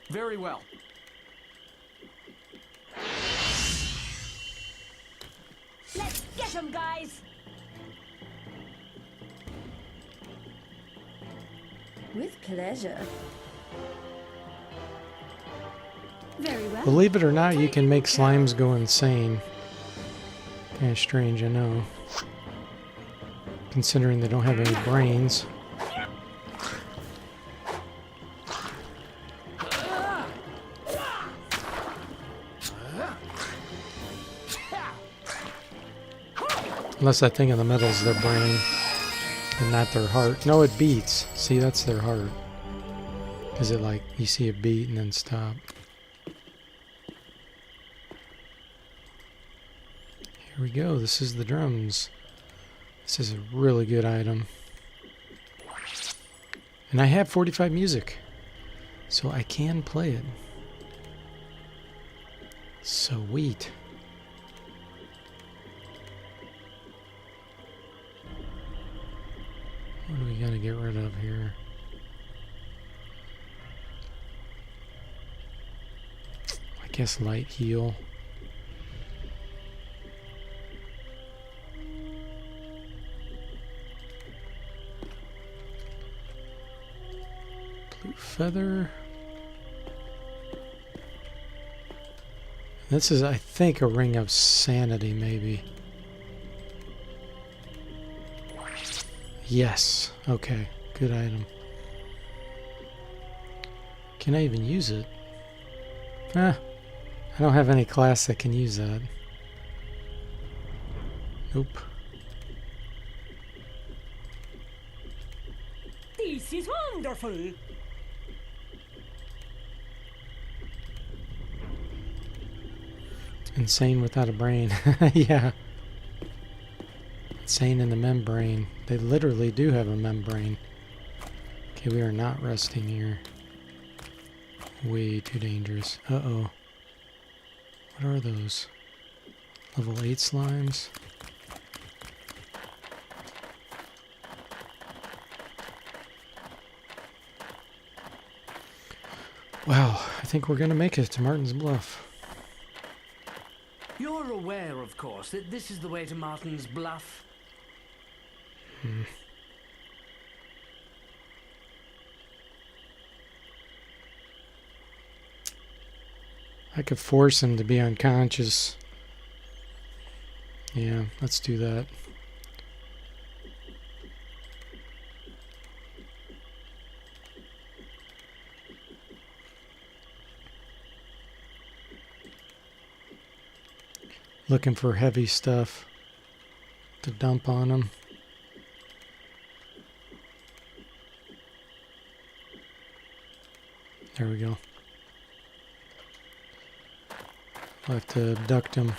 Very well. Let's get him, guys! With pleasure. Very well. Believe it or not, you can make slimes go insane. Kind of strange, I know. Considering they don't have any brains. Unless that thing in the middle is their brain and not their heart. No, it beats. See, that's their heart. Is it like you see it beat and then stop? Here we go. This is the drums. This is a really good item. And I have 45 music, so I can play it. Sweet. What do we gotta get rid of here? I guess light heal. Blue feather. This is, I think, a ring of sanity, maybe. Yes. Okay. Good item. Can I even use it? I don't have any class that can use that. Nope. This is wonderful! Insane without a brain. Yeah. Insane in the membrane. They literally do have a membrane. Okay, we are not resting here. Way too dangerous. Uh-oh. What are those? Level 8 slimes? Wow, I think we're gonna make it to Martin's Bluff. You're aware, of course, that this is the way to Martin's Bluff. I could force him to be unconscious. Yeah, let's do that. Looking for heavy stuff to dump on him. There we go. I'll have to abduct him.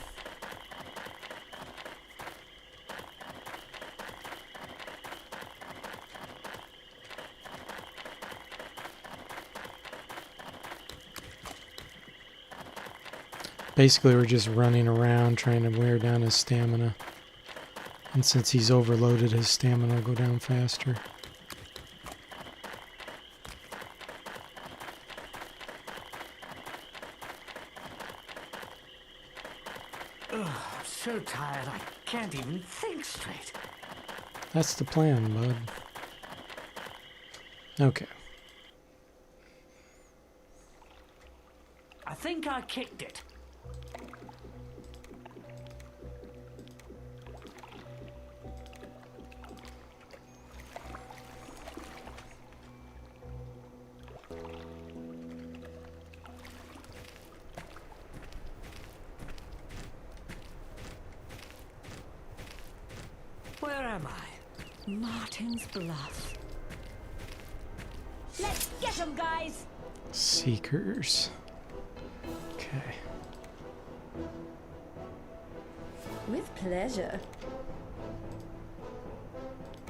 Basically, we're just running around trying to wear down his stamina. And since he's overloaded, his stamina will go down faster. Ugh, I'm so tired I can't even think straight. That's the plan, bud. Okay. I think I kicked it. Where am I? Martin's Bluff. Let's get 'em, guys! Seekers. Okay. With pleasure.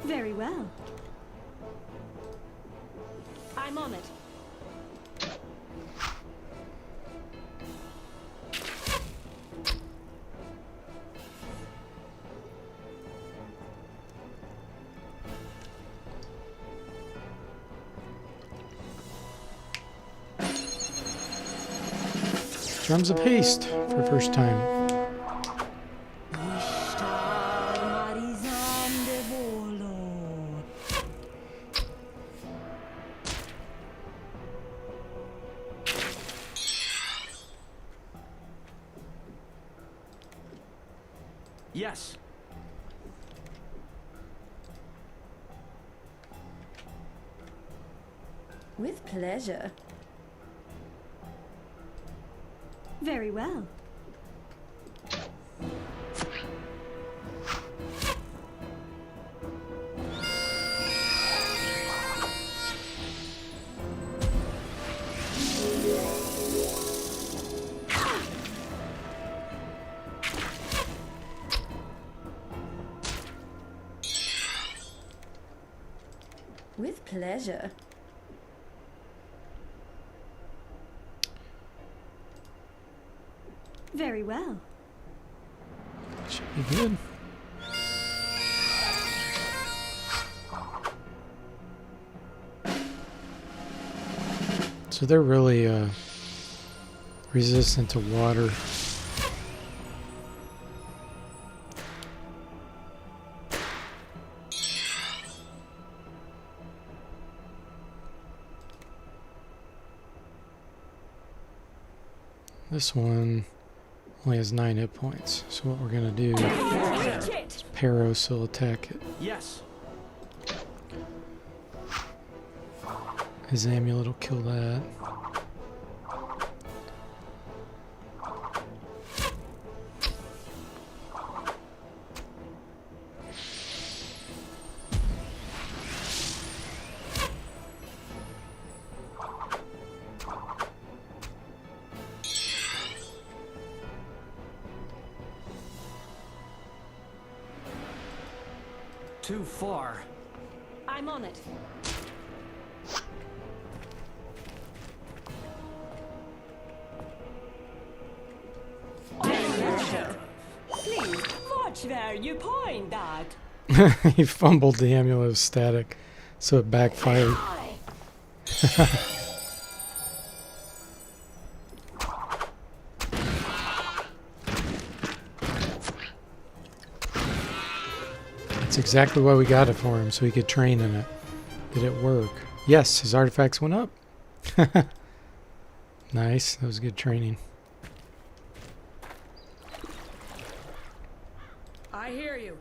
Very well. I'm on it. Drums of Haste for first time. Yes. With pleasure. Very well. With pleasure. Very well. Should be good. So they're really resistant to water. This one only has 9 hit points. So what we're gonna do is Paros will attack it. Yes. His amulet will kill that. Too far. I'm on it. Please, watch where you point at. He fumbled the amulet of static, so it backfired. That's exactly why we got it for him, so he could train in it. Did it work? Yes, his artifacts went up. Nice, that was good training. I hear you.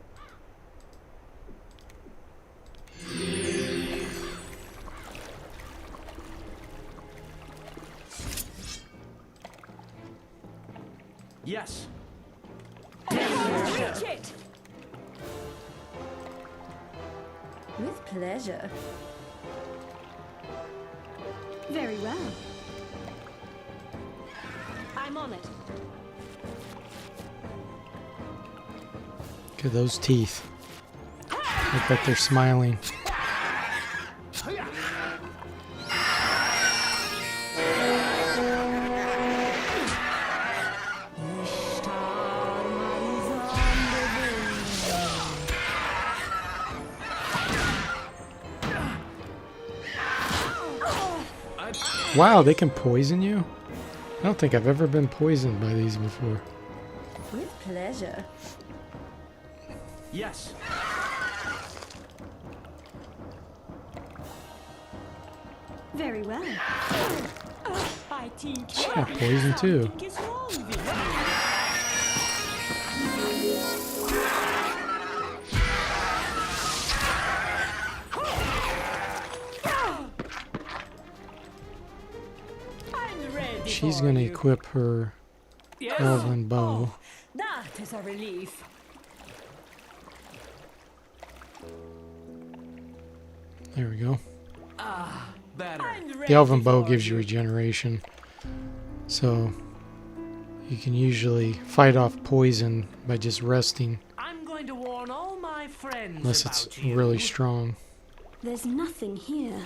Yes. Reach it! With pleasure. Very well. I'm on it. Look at those teeth. Look like they're smiling. Wow, they can poison you? I don't think I've ever been poisoned by these before. With pleasure. Yes. Very well. I think She got poisoned too. something is wrong with you. I'm ready She's for gonna you. equip her elven bow. Oh, that is a relief. There we go. Better. I'm ready The elven bow for gives you regeneration, so you can usually fight off poison by just resting, I'm going to warn all my friends unless about it's you. really strong. There's nothing here.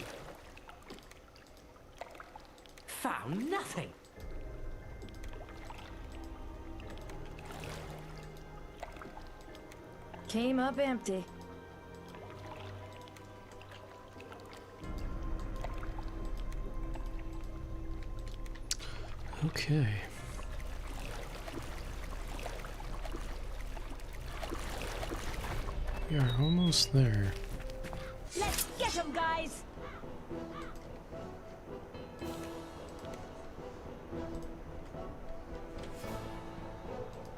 Found nothing. Came up empty. Okay. We are almost there. Let's get him, guys.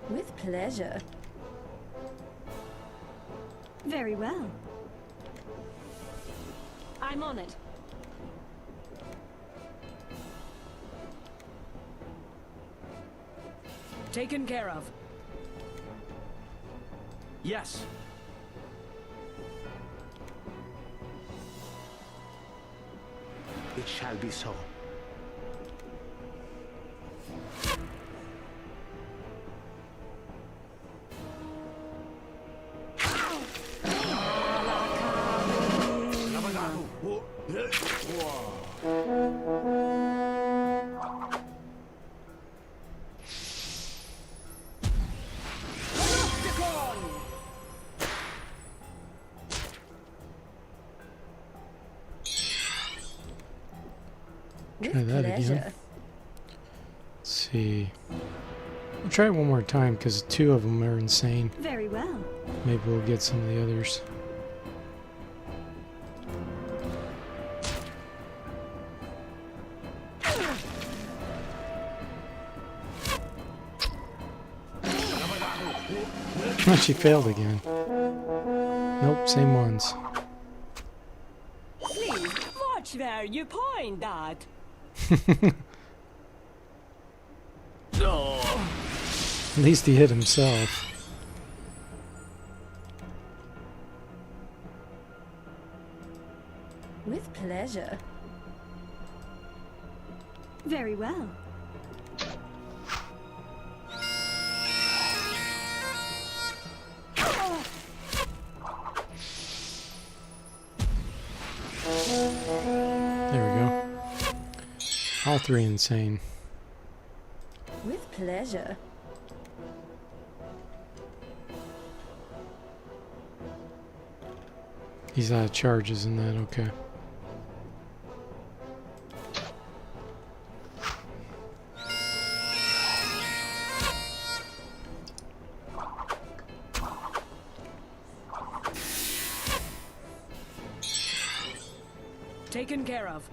With pleasure. Very well. I'm on it. Taken care of. Yes. It shall be so. Try that again. Let's see. We'll try it one more time because two of them are insane. Very well. Maybe we'll get some of the others. She failed again. Nope, same ones. Please, watch where you point at. At least he hit himself. With pleasure. Very well. There we go. All three insane. With pleasure. He's out of charges in that, okay. Taken care of.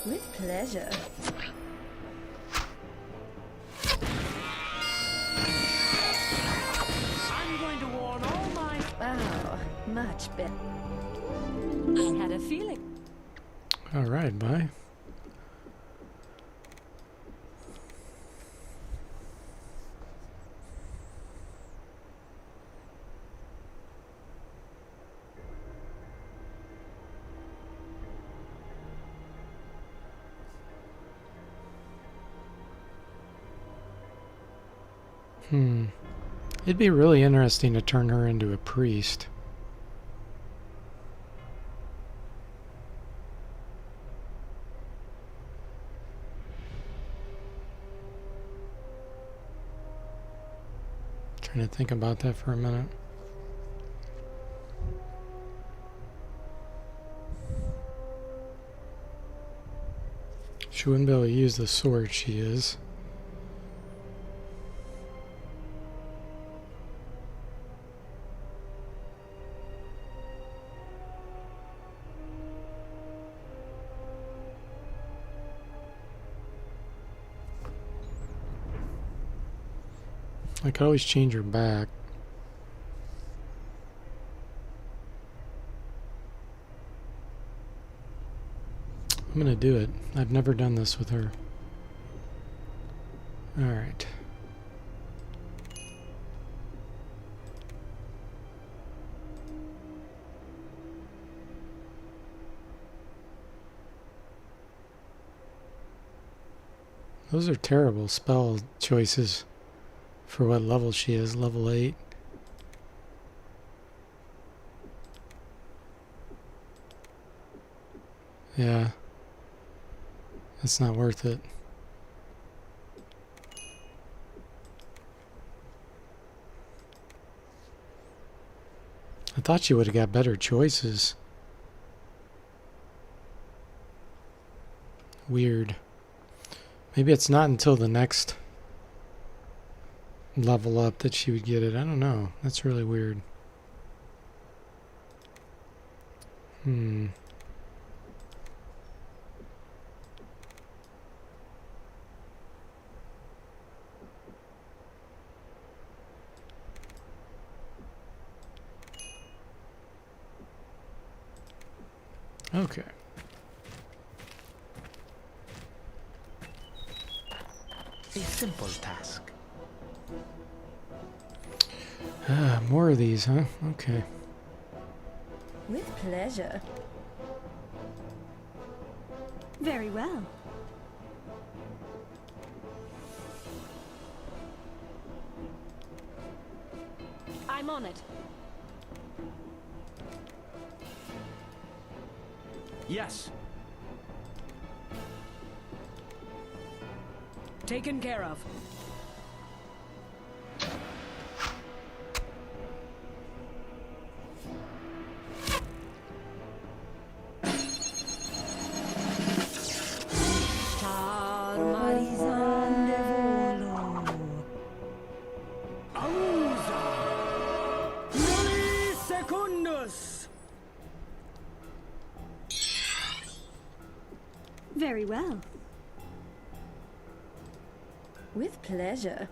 With pleasure. I'm going to warn all my... Oh, much better. I had a feeling. Alright, bye. It'd be really interesting to turn her into a priest. Trying to think about that for a minute. She wouldn't be able to use the sword she is. I could always change her back. I'm gonna do it. I've never done this with her. Alright. Those are terrible spell choices for what level she is. Level 8. Yeah. It's not worth it. I thought you would have got better choices. Weird. Maybe it's not until the next level up that she would get it. I don't know. That's really weird. Okay. A simple task. More of these, huh? Okay. With pleasure. Very well. I'm on it. Yes. Taken care of. Very well. With pleasure.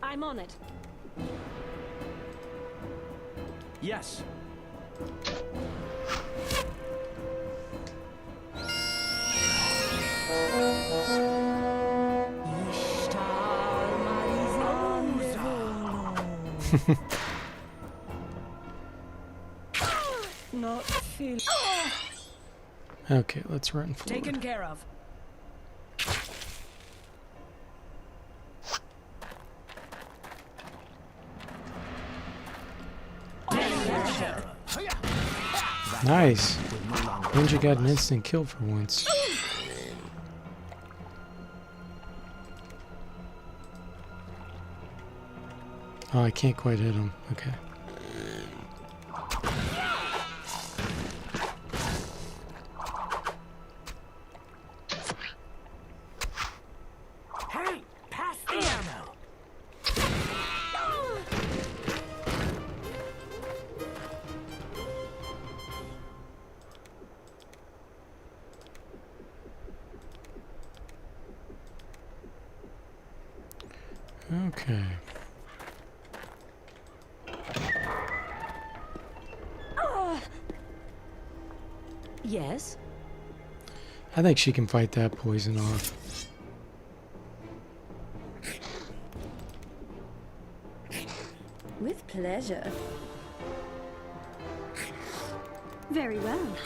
I'm on it. Yes. Not feel. Okay, let's run forward. Taken care of. Nice. Ninja got an instant kill for once. Oh, I can't quite hit him. Okay. Hey, pass the ammo. Okay. Yes. I think she can fight that poison off. With pleasure. Very well.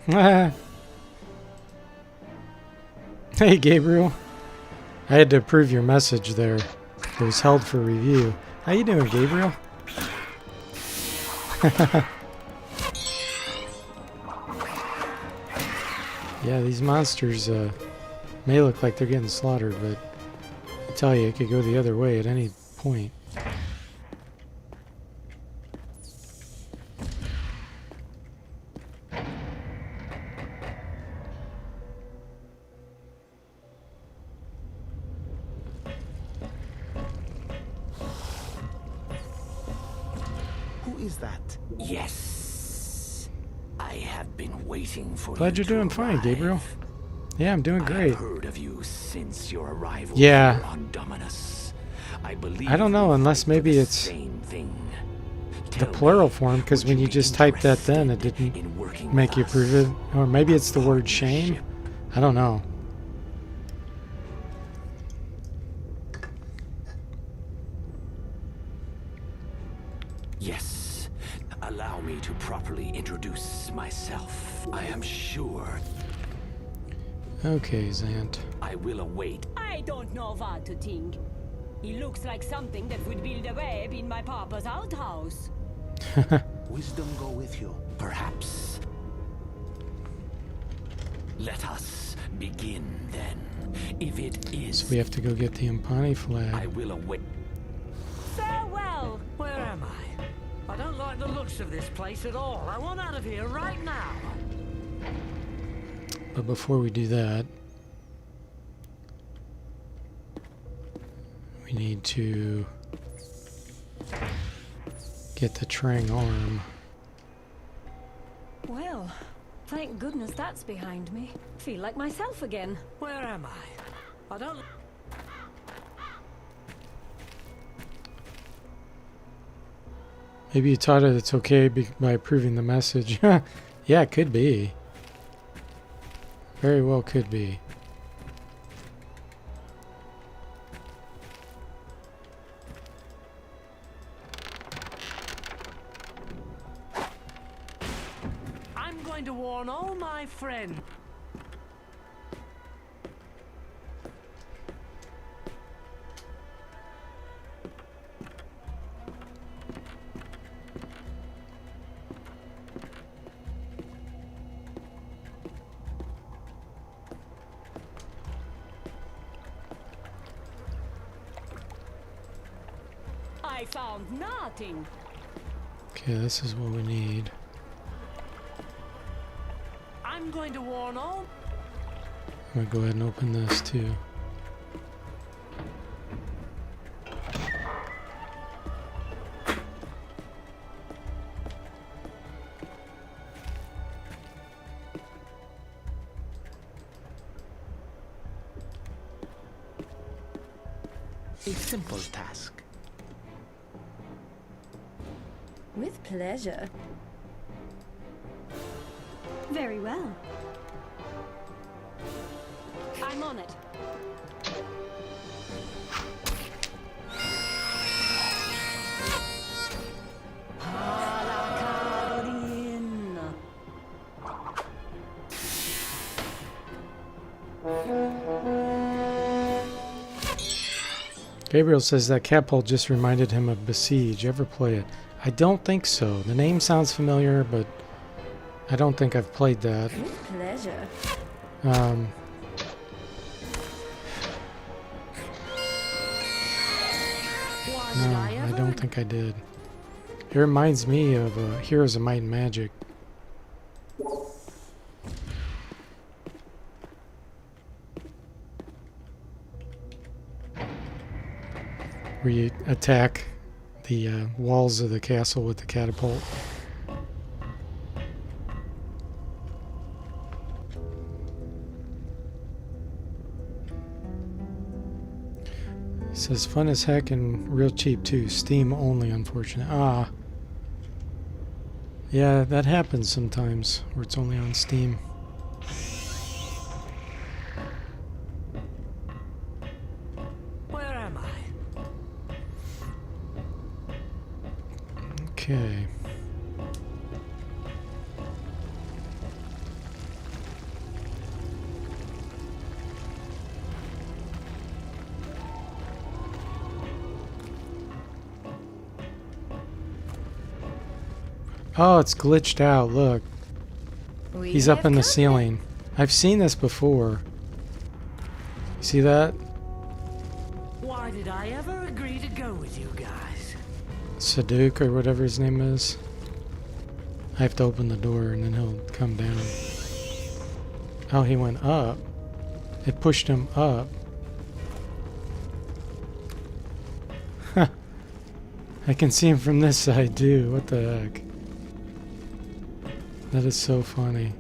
Hey, Gabriel. I had to approve your message there. It was held for review. How you doing, Gabriel? Yeah, these monsters may look like they're getting slaughtered, but I tell you, it could go the other way at any point. Who is that? Yes. I have been waiting for you. Glad you're doing fine, Gabriel. Yeah, I'm doing great. I've heard of you since your arrival Yeah. here on Dominus. I believe I don't know, unless maybe it's same thing. the plural form, because when you just typed that then, it didn't make you approve it. Or maybe it's the word shame? I don't know. Yes. Allow me to properly introduce myself. I am sure Okay, Zant. I will await. I don't know what to think. He looks like something that would build a web in my papa's outhouse. Wisdom go with you. Perhaps. Let us begin then. If it is, So we have to go get the Impani flag. I will await. Farewell. Where am I? I don't like the looks of this place at all. I want out of here right now. But before we do that, we need to get the Trang arm. Well, thank goodness that's behind me. Feel like myself again. Where am I? I don't... Maybe you taught it it's okay by approving the message. Yeah, it could be. Very well could be. I'm going to warn all my friends. I found nothing. Okay, this is what we need. I'm going to warn all... I'm gonna go ahead and open this too. A simple task. With pleasure. Very well. I'm on it. Gabriel says that catapult just reminded him of Besiege. Ever play it? I don't think so. The name sounds familiar, but I don't think I've played that. With pleasure. No, I don't think I did. It reminds me of Heroes of Might and Magic. Where you attack the walls of the castle with the catapult. It says fun as heck and real cheap too. Steam only, unfortunate. Ah. Yeah, that happens sometimes where it's only on Steam. Where am I? Okay. Oh, it's glitched out. Look. We He's up have in the company. ceiling. I've seen this before. You see that? Why did I ever agree to go with you guys? Saduk or whatever his name is. I have to open the door and then he'll come down. Oh, he went up. It pushed him up. I can see him from this side too. What the heck? That is so funny.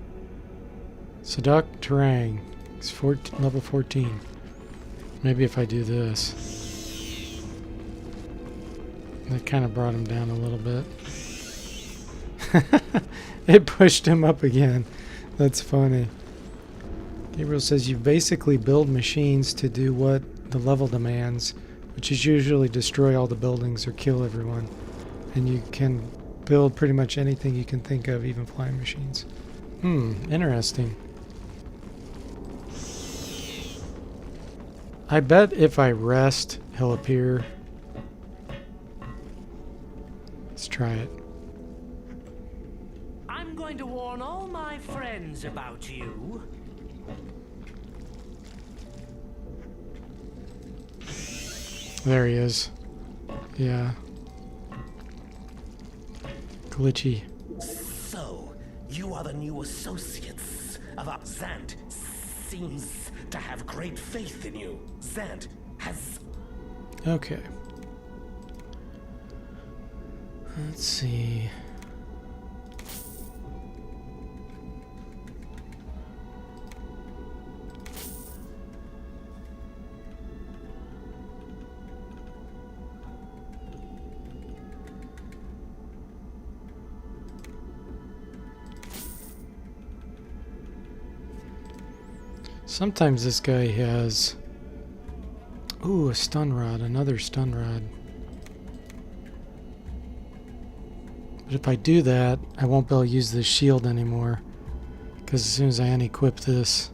Saduk Terang. He's level 14. Maybe if I do this. That kind of brought him down a little bit. It pushed him up again. That's funny. Gabriel says you basically build machines to do what the level demands, which is usually destroy all the buildings or kill everyone. And you can build pretty much anything you can think of, even flying machines. Interesting. I bet if I rest, he'll appear. Let's try it. I'm going to warn all my friends about you. There he is. Yeah. Glitchy. So, you are the new associates of Zant seems to have great faith in you. Zant has... Okay. Let's see. Sometimes this guy has... Ooh, a stun rod, another stun rod. But if I do that, I won't be able to use this shield anymore. Because as soon as I unequip this,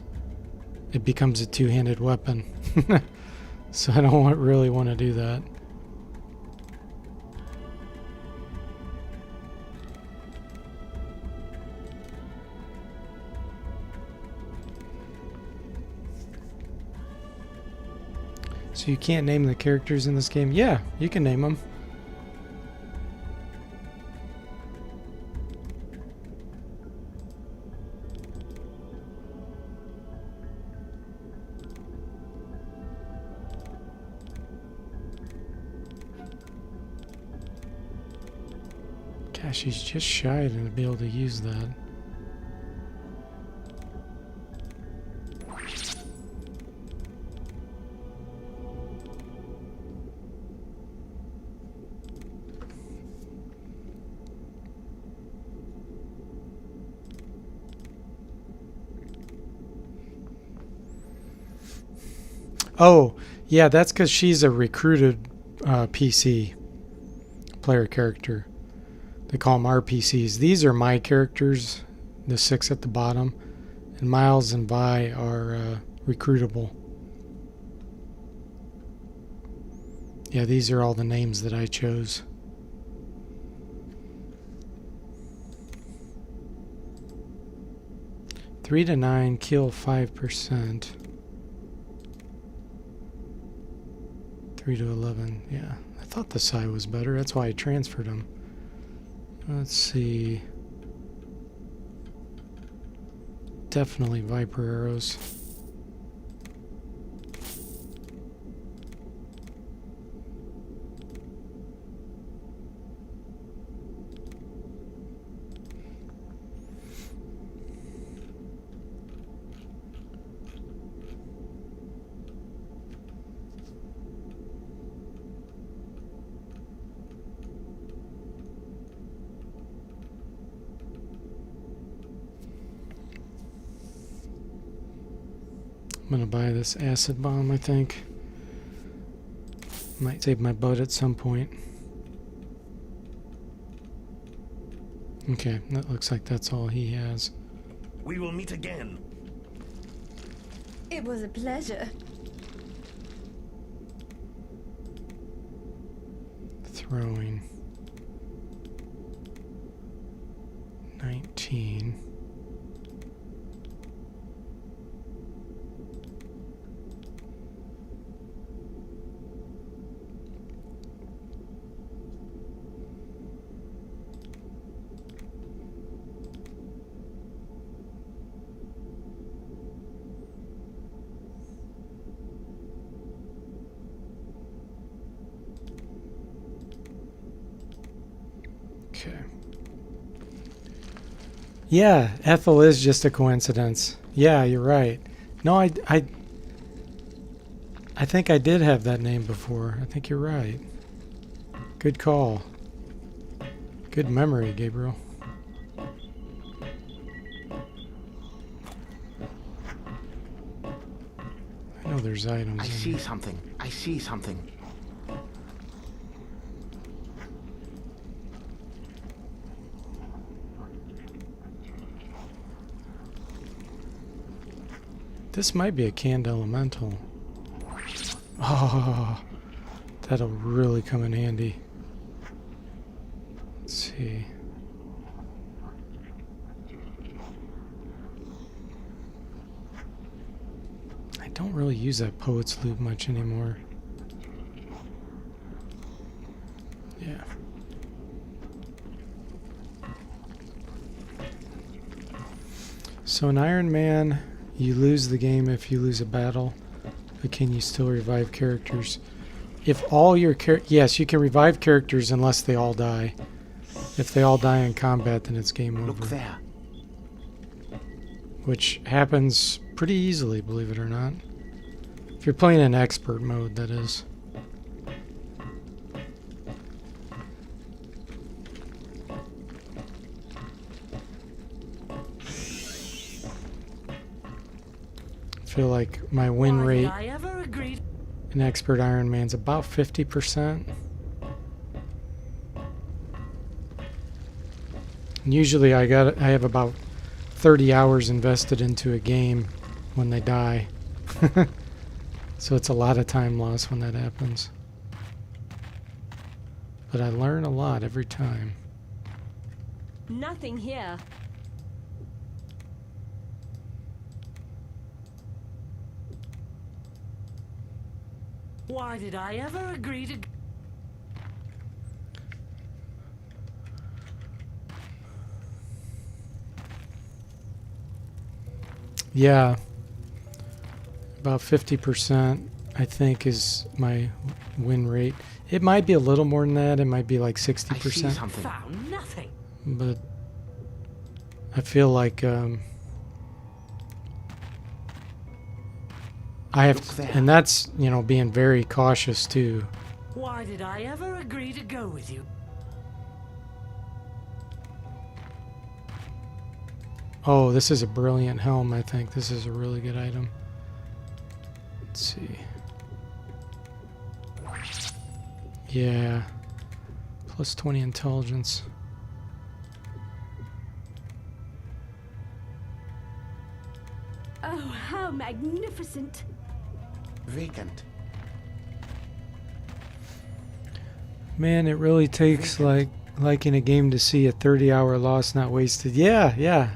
it becomes a two-handed weapon. So I don't really want to do that. So you can't name the characters in this game? Yeah, you can name them. Gosh, he's just shy to be able to use that. Oh, yeah, that's because she's a recruited PC player character. They call them RPCs. These are my characters, the 6 at the bottom. And Miles and Vi are recruitable. Yeah, these are all the names that I chose. Three to 9, kill 5%. 3 to 11, yeah. I thought the Psy was better, that's why I transferred him. Let's see. Definitely Viper arrows. I'm gonna buy this acid bomb, I think. Might save my butt at some point. Okay, that looks like that's all he has. We will meet again. It was a pleasure. Throwing. 19. Okay. Yeah, Ethel is just a coincidence. Yeah, you're right. No, I think I did have that name before. I think you're right. Good call. Good memory, Gabriel. I know there's items. I see something. I see something. This might be a canned elemental. Oh, that'll really come in handy. Let's see. I don't really use that Poet's Loop much anymore. Yeah. So in Iron Man, you lose the game if you lose a battle, but can you still revive characters? If all your yes, you can revive characters unless they all die. If they all die in combat, then it's game over. Look there. Which happens pretty easily, believe it or not. If you're playing in expert mode, that is. I feel like my win rate in Expert Iron Man's about 50%. And usually I have about 30 hours invested into a game when they die. So it's a lot of time lost when that happens. But I learn a lot every time. Nothing here. Why did I ever agree to... Yeah. About 50%, I think, is my win rate. It might be a little more than that. It might be like 60%. I see something. Found nothing. But I feel like I have to, and that's, you know, being very cautious too. Why did I ever agree to go with you? Oh, this is a brilliant helm, I think. This is a really good item. Let's see. Yeah. Plus 20 intelligence. Oh, how magnificent. Vacant. Man, it really takes like in a game to see a 30-hour loss not wasted. Yeah, yeah.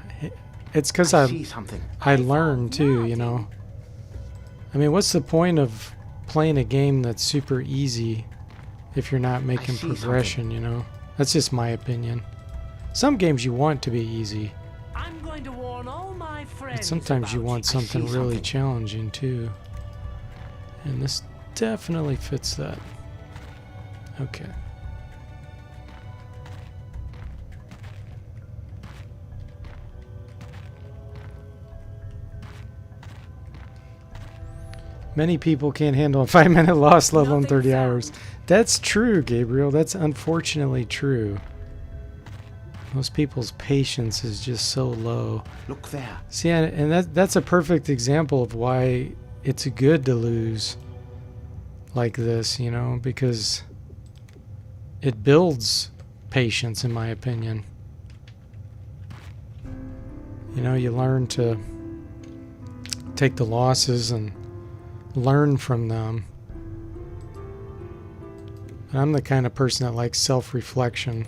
It's because I learn too, you know. I mean, what's the point of playing a game that's super easy if you're not making progression, you know? That's just my opinion. Some games you want to be easy. I'm going to warn all my friends. But sometimes you want something really challenging too. And this definitely fits that. Okay. Many people can't handle a 5-minute loss, let alone 30 hours. That's true, Gabriel. That's unfortunately true. Most people's patience is just so low. Look there. See, and that's a perfect example of why it's good to lose like this, you know, because it builds patience, in my opinion. You know, you learn to take the losses and learn from them. I'm the kind of person that likes self-reflection.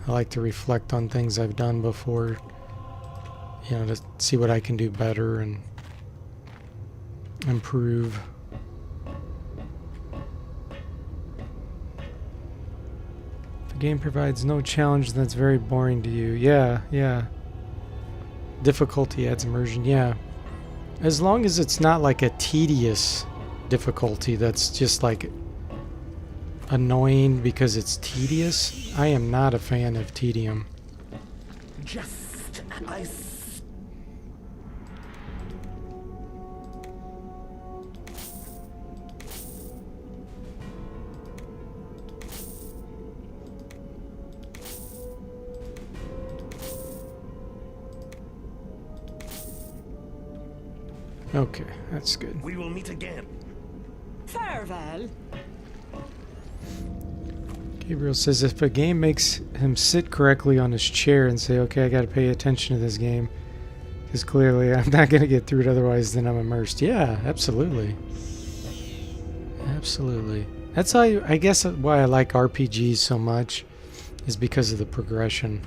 I like to reflect on things I've done before, you know, to see what I can do better and improve. If a game provides no challenge, then it's very boring to you. Yeah, yeah. Difficulty adds immersion, yeah. As long as it's not like a tedious difficulty that's just like annoying because it's tedious. I am not a fan of tedium. Just Okay, that's good. We will meet again. Farewell. Gabriel says if a game makes him sit correctly on his chair and say, okay, I got to pay attention to this game, because clearly I'm not going to get through it otherwise, then I'm immersed. Yeah, absolutely. Absolutely. That's how I guess why I like RPGs so much is because of the progression.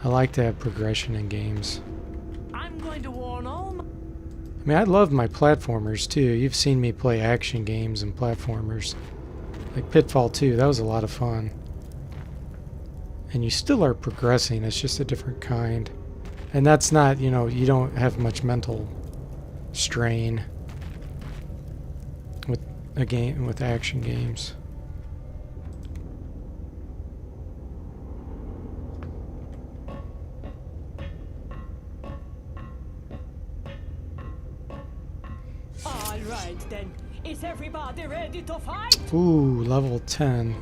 I like to have progression in games. I'm going to warn all. I mean, I love my platformers too. You've seen me play action games and platformers. Like Pitfall 2, that was a lot of fun. And you still are progressing, it's just a different kind. And that's not, you know, you don't have much mental strain with a game, with action games. All right then. Is everybody ready to fight? Ooh, level 10.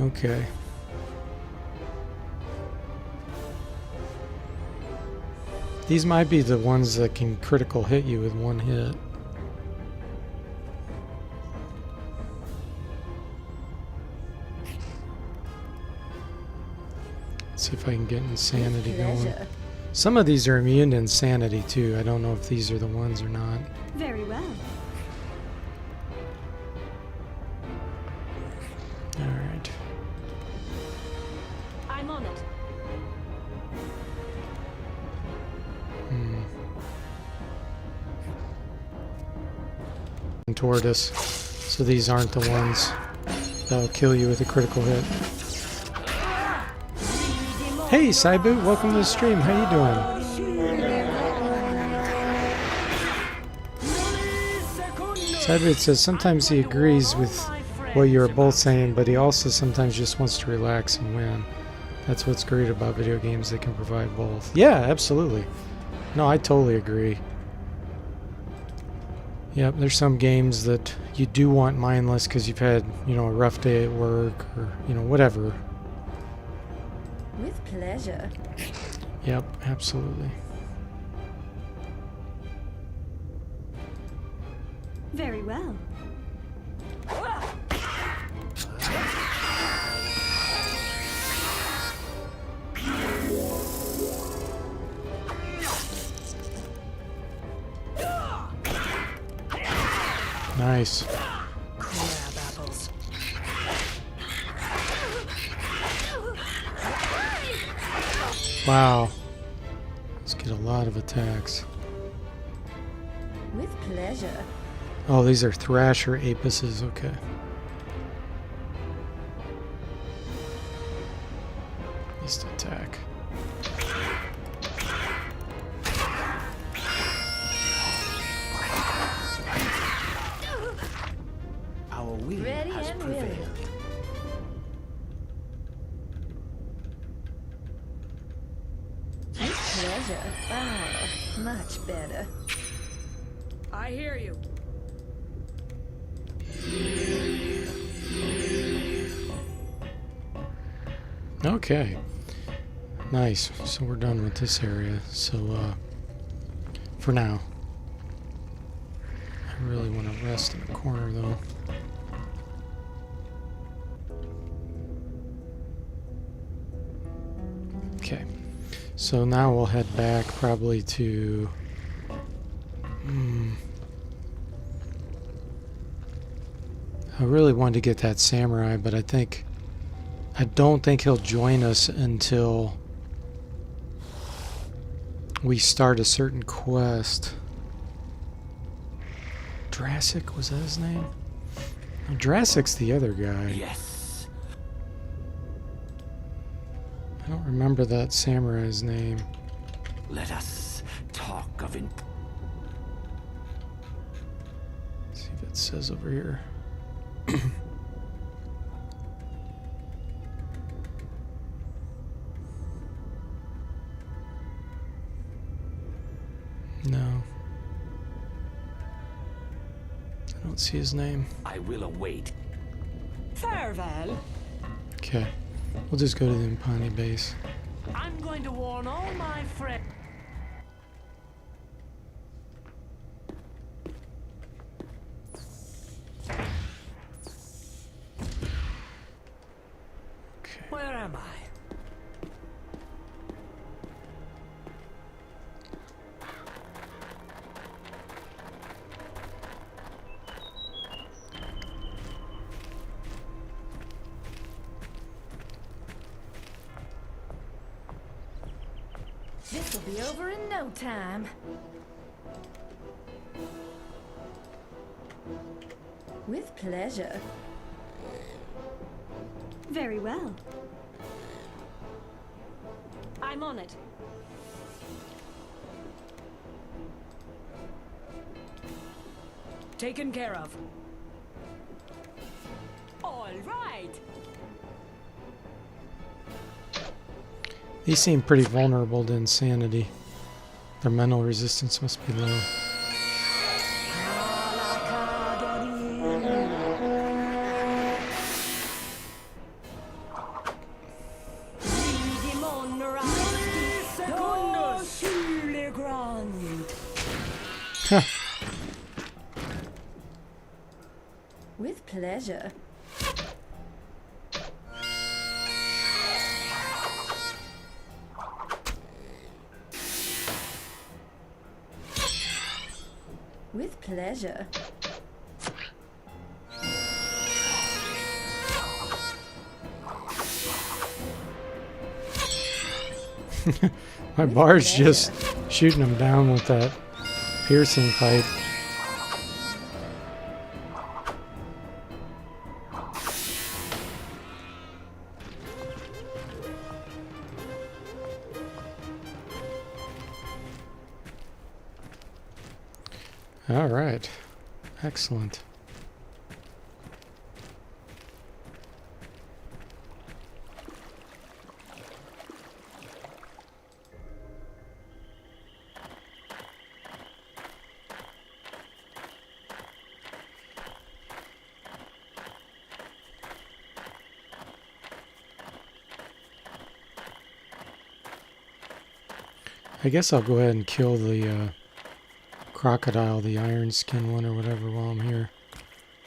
Okay. These might be the ones that can critical hit you with one hit. Let's see if I can get insanity going. Some of these are immune to insanity too. I don't know if these are the ones or not. Very well. Alright. I'm on it. Toward us. So these aren't the ones that'll kill you with a critical hit. Hey Saibu, welcome to the stream. How you doing? Saibu says sometimes he agrees with what you're both saying, but he also sometimes just wants to relax and win. That's what's great about video games, they can provide both. Yeah, absolutely. No, I totally agree. Yep, there's some games that you do want mindless because you've had, you know, a rough day at work or, you know, whatever. With pleasure. Yep, absolutely. Very well. Nice. Crab apples. Wow. Let's get a lot of attacks. With pleasure. Oh, these are Thrasher Apices, okay. Least attack. Our will Ready has and prevailed. willing. With pleasure. Oh, much better. I hear you. Okay. Nice. So we're done with this area. So, for now. I really want to rest in the corner, though. Okay. So now we'll head back probably to... I really wanted to get that samurai, but I think I don't think he'll join us until we start a certain quest. Drassic, was that his name? No, Drassic's the other guy. Yes. I don't remember that samurai's name. Let us talk of Let's see if it says over here. No. I don't see his name. I will await. Farewell. Okay. We'll just go to the Impani base. I'm going to warn all my friends. Okay. Where am I? This will be over in no time. With pleasure. Very well. I'm on it. Taken care of. All right. These seem pretty vulnerable to insanity. Their mental resistance must be low. With pleasure. With pleasure. My bar's just shooting them down with that piercing pipe. All right. Excellent. I guess I'll go ahead and kill the crocodile, the iron skin one or whatever, while I'm here.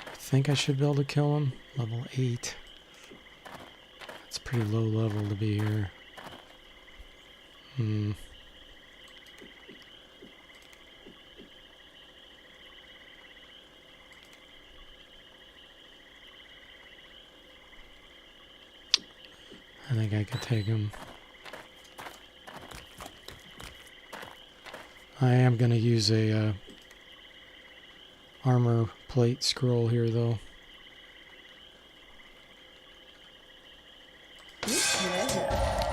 I think I should be able to kill him. Level 8. That's pretty low level to be here. I think I could take him. I am going to use a armor plate scroll here, though.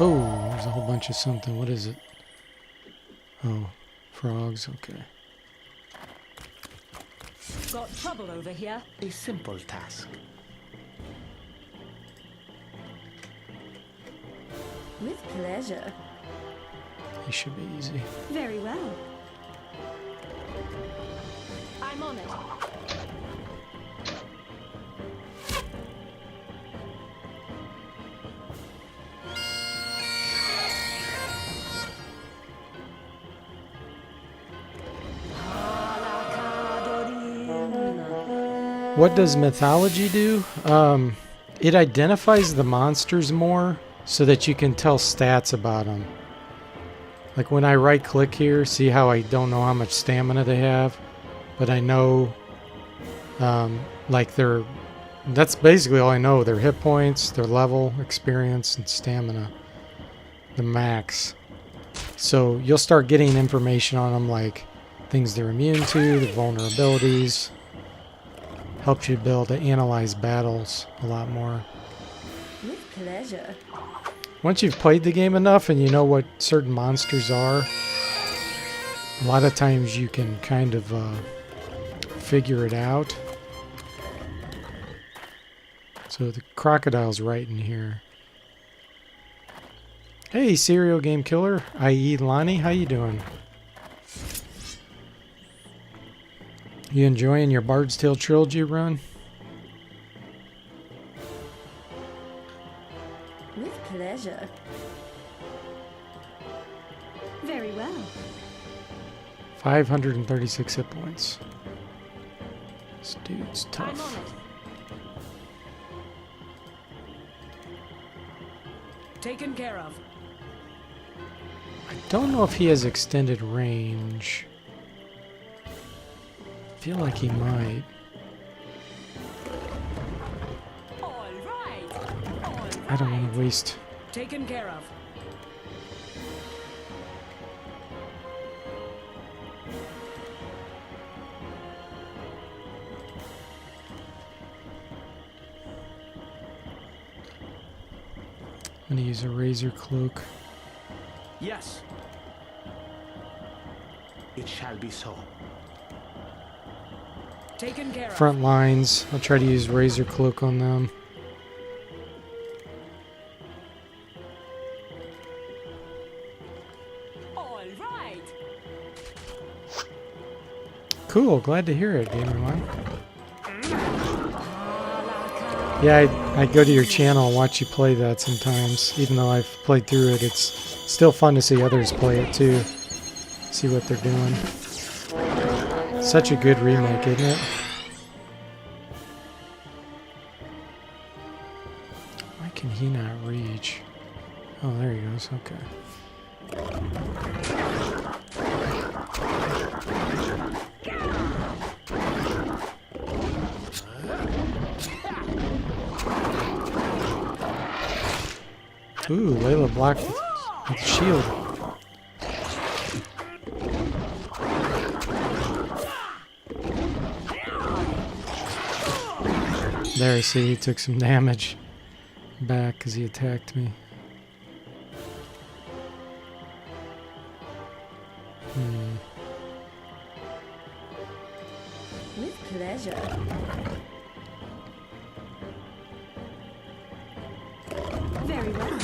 Oh, there's a whole bunch of something. What is it? Oh, frogs. Okay. Got trouble over here. A simple task. With pleasure. He should be easy. Very well. I'm on it. What does mythology do? It identifies the monsters more so that you can tell stats about them. Like when I right click here, see how I don't know how much stamina they have, but I know like their That's basically all I know. Their hit points, their level, experience, and stamina. The max. So you'll start getting information on them, like things they're immune to, their vulnerabilities. Helps you be able to analyze battles a lot more. With pleasure. Once you've played the game enough and you know what certain monsters are, a lot of times you can kind of figure it out. So the crocodile's right in here. Hey, serial game killer, i.e. Lonnie, how you doing? You enjoying your Bard's Tale trilogy run? With pleasure. Very well. 536 hit points. This dude's I'm on tough. it. Taken care of. I don't know if he has extended range. I feel like he might. All right. I don't want to waste. Taken care of. I'm going to use a razor cloak. Yes. It shall be so. Taken care of. Front lines. I'll try to use razor cloak on them. All right. Cool. Glad to hear it, Gamerline. Yeah, I go to your channel and watch you play that sometimes. Even though I've played through it, it's still fun to see others play it too. See what they're doing. Such a good remake, isn't it? Why can he not reach? Oh, there he goes. Okay. Ooh, Layla blocked with the shield. There, see, he took some damage back because he attacked me. With pleasure. Very well.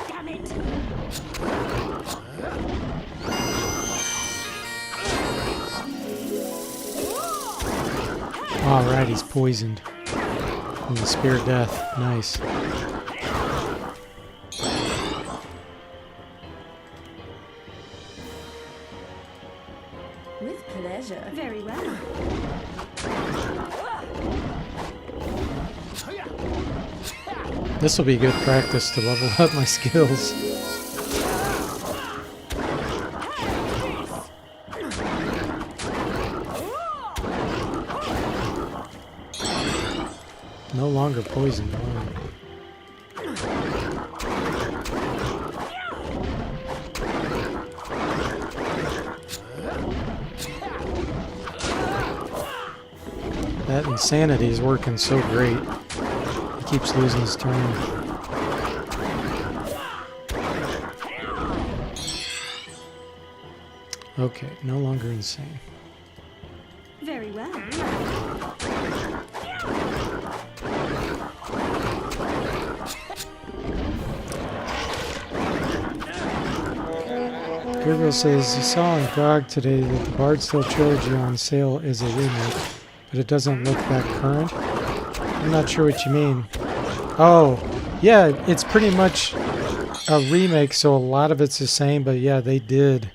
Damn it. Alright, he's poisoned. From the spear of death. Nice. With pleasure. Very well. This will be good practice to level up my skills. No longer poisoned. Wow. That insanity is working so great. He keeps losing his turn. Okay, no longer insane. Very well. Google says he saw on GOG today that the Bard's Tale trilogy on sale is a remake, but it doesn't look that current. I'm not sure what you mean. Oh, yeah, it's pretty much a remake, so a lot of it's the same, but yeah, they did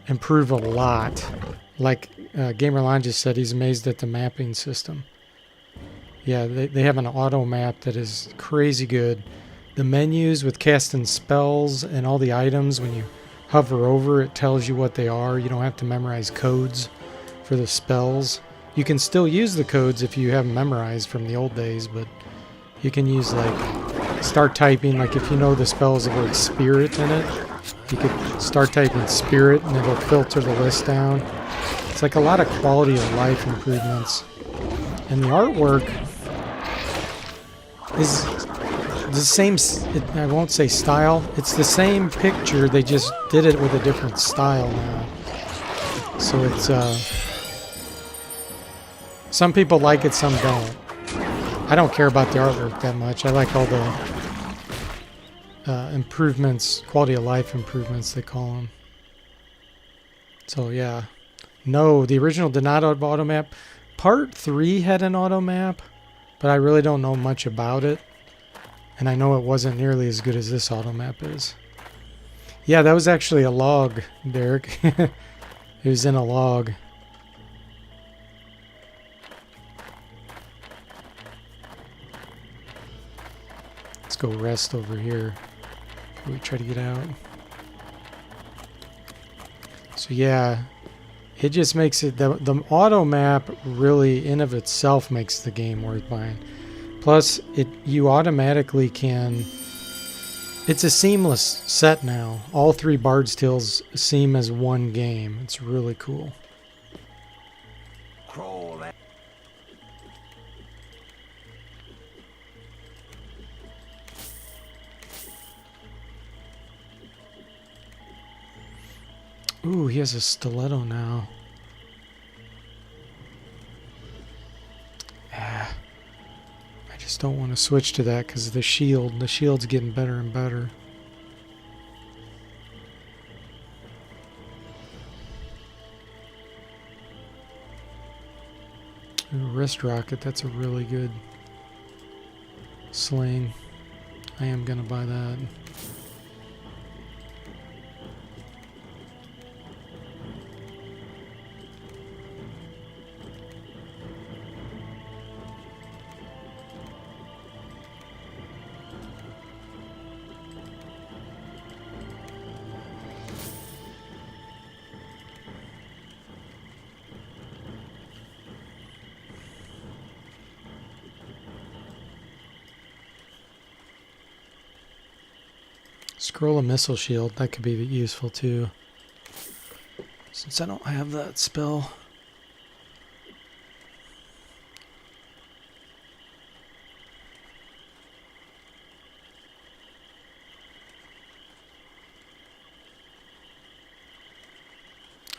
improve a lot. Like Gamerline just said, he's amazed at the mapping system. Yeah, they have an auto map that is crazy good. The menus with casting spells and all the items, when you hover over, it tells you what they are. You don't have to memorize codes for the spells. You can still use the codes if you have them memorized from the old days, but you can use like start typing, like if you know the spells the word spirit in it, you could start typing spirit and it'll filter the list down. It's like a lot of quality of life improvements. And the artwork is the same, I won't say style, it's the same picture, they just did it with a different style now. So it's, some people like it, some don't. I don't care about the artwork that much. I like all the improvements, quality of life improvements they call them. So yeah. No, the original did not have auto map. Part 3 had an auto map, but I really don't know much about it. And I know it wasn't nearly as good as this auto map is. Yeah, that was actually a log, Derek. It was in a log. Let's go rest over here before we try to get out. So yeah, it just makes it, the auto map really in of itself makes the game worth buying. Plus, you automatically can, it's a seamless set now. All 3 Bard's Tales seem as one game. It's really cool. Crawl that. Ooh, he has a stiletto now. Ah. I just don't want to switch to that because of the shield. The shield's getting better and better. Ooh, wrist rocket, that's a really good sling. I am gonna buy that. Scroll a missile shield, that could be useful too. Since I don't have that spell.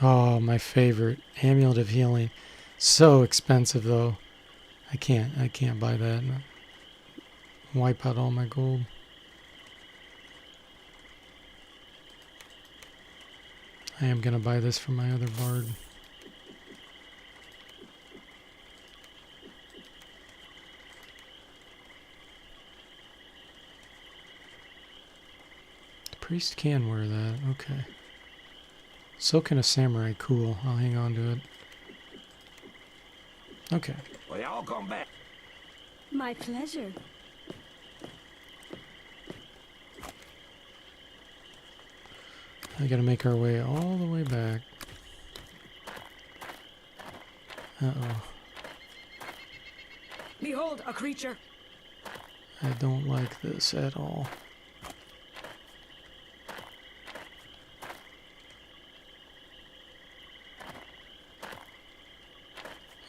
Oh, my favorite. Amulet of Healing. So expensive though. I can't buy that. Wipe out all my gold. I am going to buy this for my other bard. The priest can wear that. Okay. So can a samurai. Cool. I'll hang on to it. Okay. Well, y'all come back. My pleasure. I gotta make our way all the way back. Uh-oh. Behold, a creature. I don't like this at all.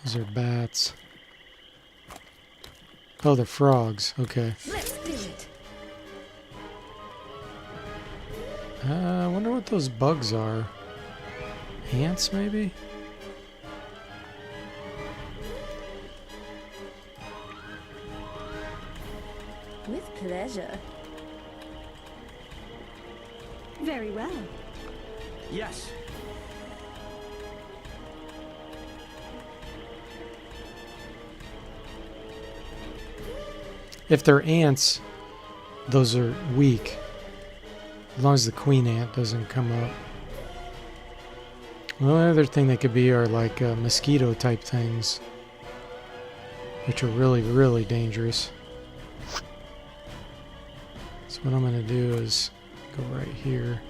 Those are bats. Oh, they're frogs. Okay. Let's do it. I wonder what those bugs are. Ants, maybe? With pleasure. Very well. Yes. If they're ants, those are weak. As long as the queen ant doesn't come up. The only other thing they could be are like mosquito type things, which are really, really dangerous. So what I'm going to do is go right here.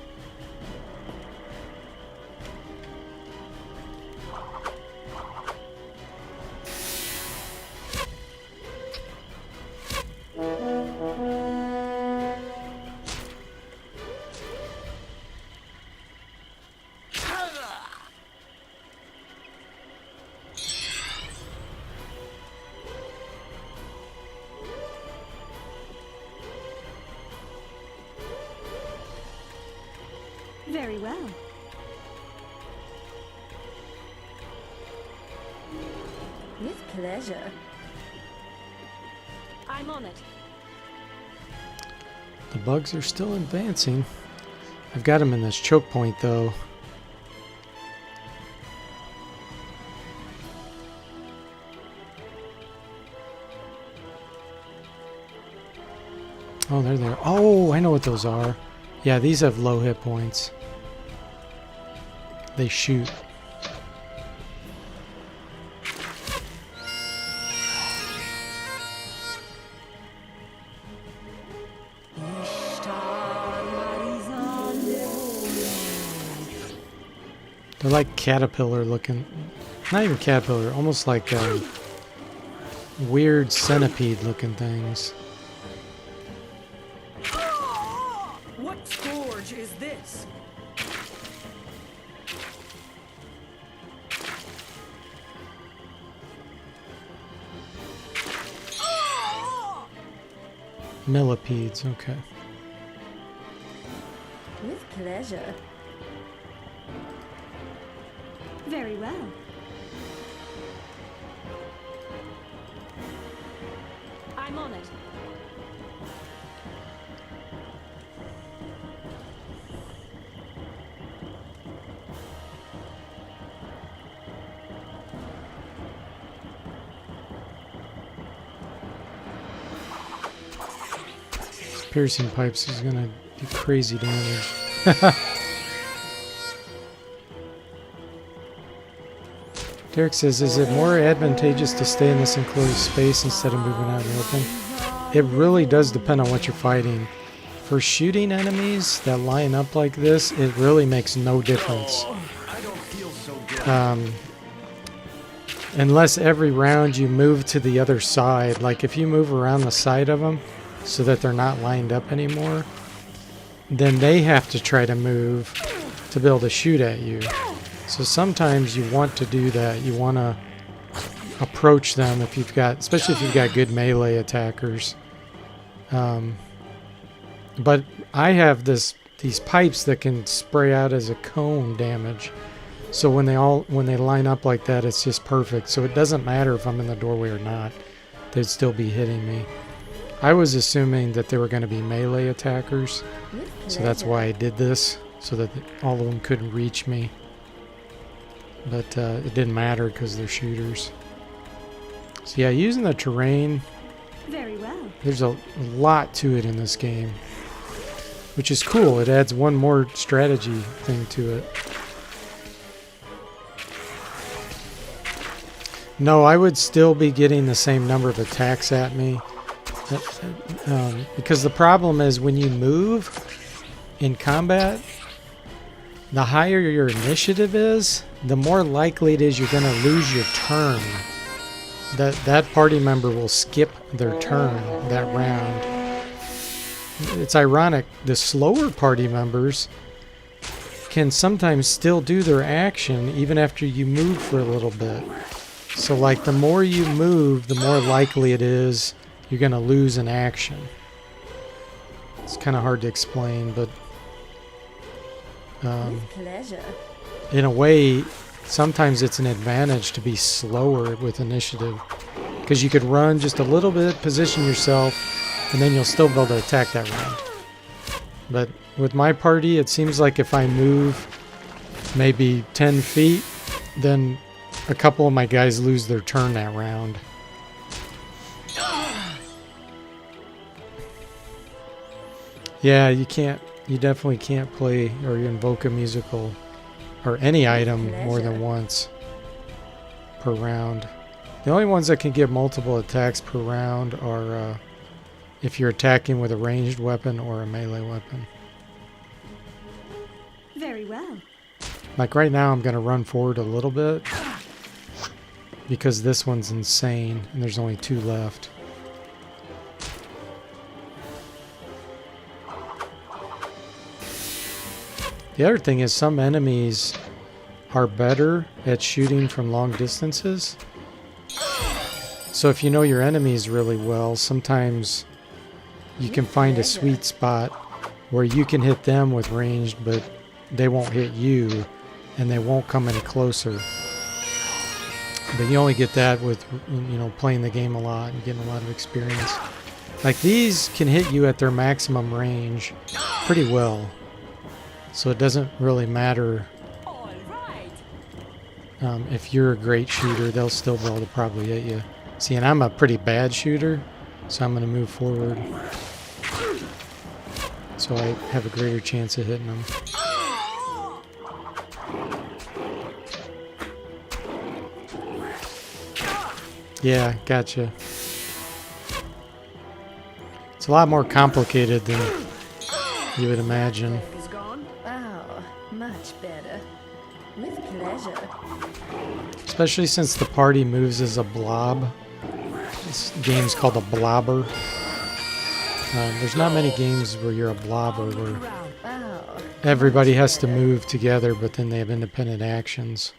Very well. With pleasure. I'm on it. The bugs are still advancing. I've got them in this choke point though. Oh, they're there. Oh, I know what those are. Yeah, these have low hit points. They shoot. They're like caterpillar looking. Not even caterpillar, almost like weird centipede looking things. What scourge is this? Millipedes, okay. With pleasure. Very well. I'm on it. Piercing pipes is gonna do crazy damage. Derek says, is it more advantageous to stay in this enclosed space instead of moving out in the open? It really does depend on what you're fighting. For shooting enemies that line up like this, it really makes no difference. Unless every round you move to the other side. Like if you move around the side of them so that they're not lined up anymore, then they have to try to move to be able to shoot at you. So sometimes you want to do that. You want to approach them if you've got, especially if you've got good melee attackers. But I have these pipes that can spray out as a cone damage. So when they line up like that, it's just perfect. So it doesn't matter if I'm in the doorway or not. They'd still be hitting me. I was assuming that they were going to be melee attackers. So that's why I did this, so that all of them couldn't reach me. But it didn't matter because they're shooters. So yeah, using the terrain, Very well. there's a lot to it in this game, which is cool. It adds one more strategy thing to it. No, I would still be getting the same number of attacks at me. Because the problem is when you move in combat, the higher your initiative is, the more likely it is you're going to lose your turn. That party member will skip their turn that round. It's ironic, the slower party members can sometimes still do their action even after you move for a little bit. So like the more you move, the more likely it is you're going to lose an action. It's kind of hard to explain, but With pleasure. in a way, sometimes it's an advantage to be slower with initiative. Because you could run just a little bit, position yourself, and then you'll still be able to attack that round. But with my party, it seems like if I move maybe 10 feet, then a couple of my guys lose their turn that round. Yeah, you definitely can't play or invoke a musical or any item more than once per round. The only ones that can get multiple attacks per round are if you're attacking with a ranged weapon or a melee weapon. Very well. Like right now, I'm going to run forward a little bit because this one's insane and there's only 2 left. The other thing is some enemies are better at shooting from long distances. So if you know your enemies really well, sometimes you can find a sweet spot where you can hit them with ranged, but they won't hit you, and they won't come any closer. But you only get that with, you know, playing the game a lot and getting a lot of experience. Like, these can hit you at their maximum range pretty well. So it doesn't really matter if you're a great shooter, they'll still be able to probably hit you. See, and I'm a pretty bad shooter, so I'm going to move forward. So I have a greater chance of hitting them. Yeah, gotcha. It's a lot more complicated than you would imagine. Oh, much better. With pleasure. Especially since the party moves as a blob. This game's called a blobber. There's not many games where you're a blobber where everybody has to move together, but then they have independent actions.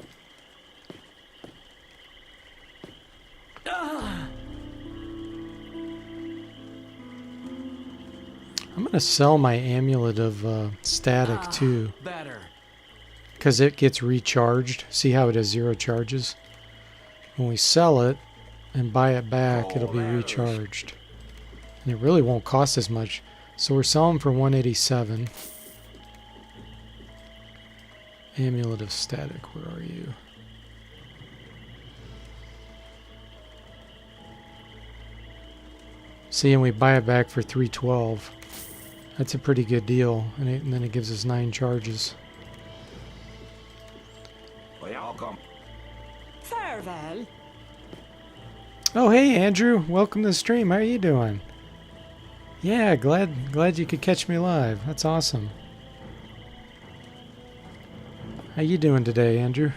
I'm going to sell my amulet of static too. Because it gets recharged. See how it has 0 charges? When we sell it and buy it back, it'll be recharged. And it really won't cost as much. So we're selling for 187. Amulet of static, where are you? See, and we buy it back for 312. That's a pretty good deal. And then it gives us 9 charges. Welcome. Farewell. Oh, hey, Andrew. Welcome to the stream. How are you doing? Yeah, glad you could catch me live. That's awesome. How you doing today, Andrew?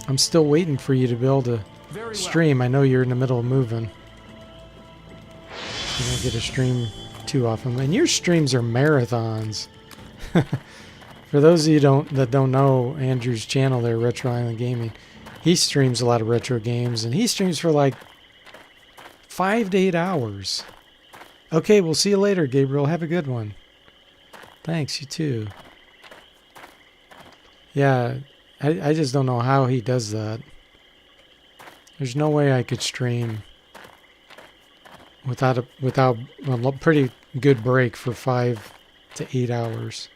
I'm still waiting for you to be able to stream. I know you're in the middle of moving. You don't get to stream too often. And your streams are marathons. For those of you that don't know Andrew's channel there, Retro Island Gaming, he streams a lot of retro games, and he streams for like 5 to 8 hours. Okay, we'll see you later, Gabriel. Have a good one. Thanks, you too. Yeah, I just don't know how he does that. There's no way I could stream without a pretty good break for 5 to 8 hours.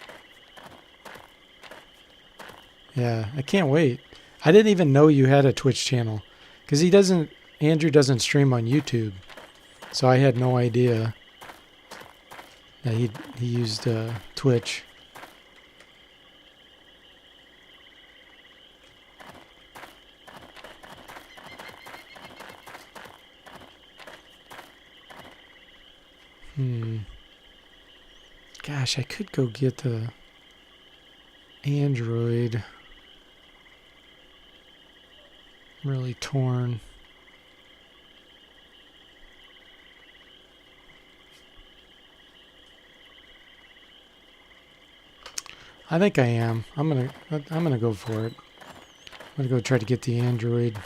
Yeah, I can't wait. I didn't even know you had a Twitch channel, because Andrew doesn't stream on YouTube, so I had no idea that he used Twitch. Gosh, I could go get the Android. I'm really torn. I think I am. I'm gonna go for it. I'm gonna go try to get the Android.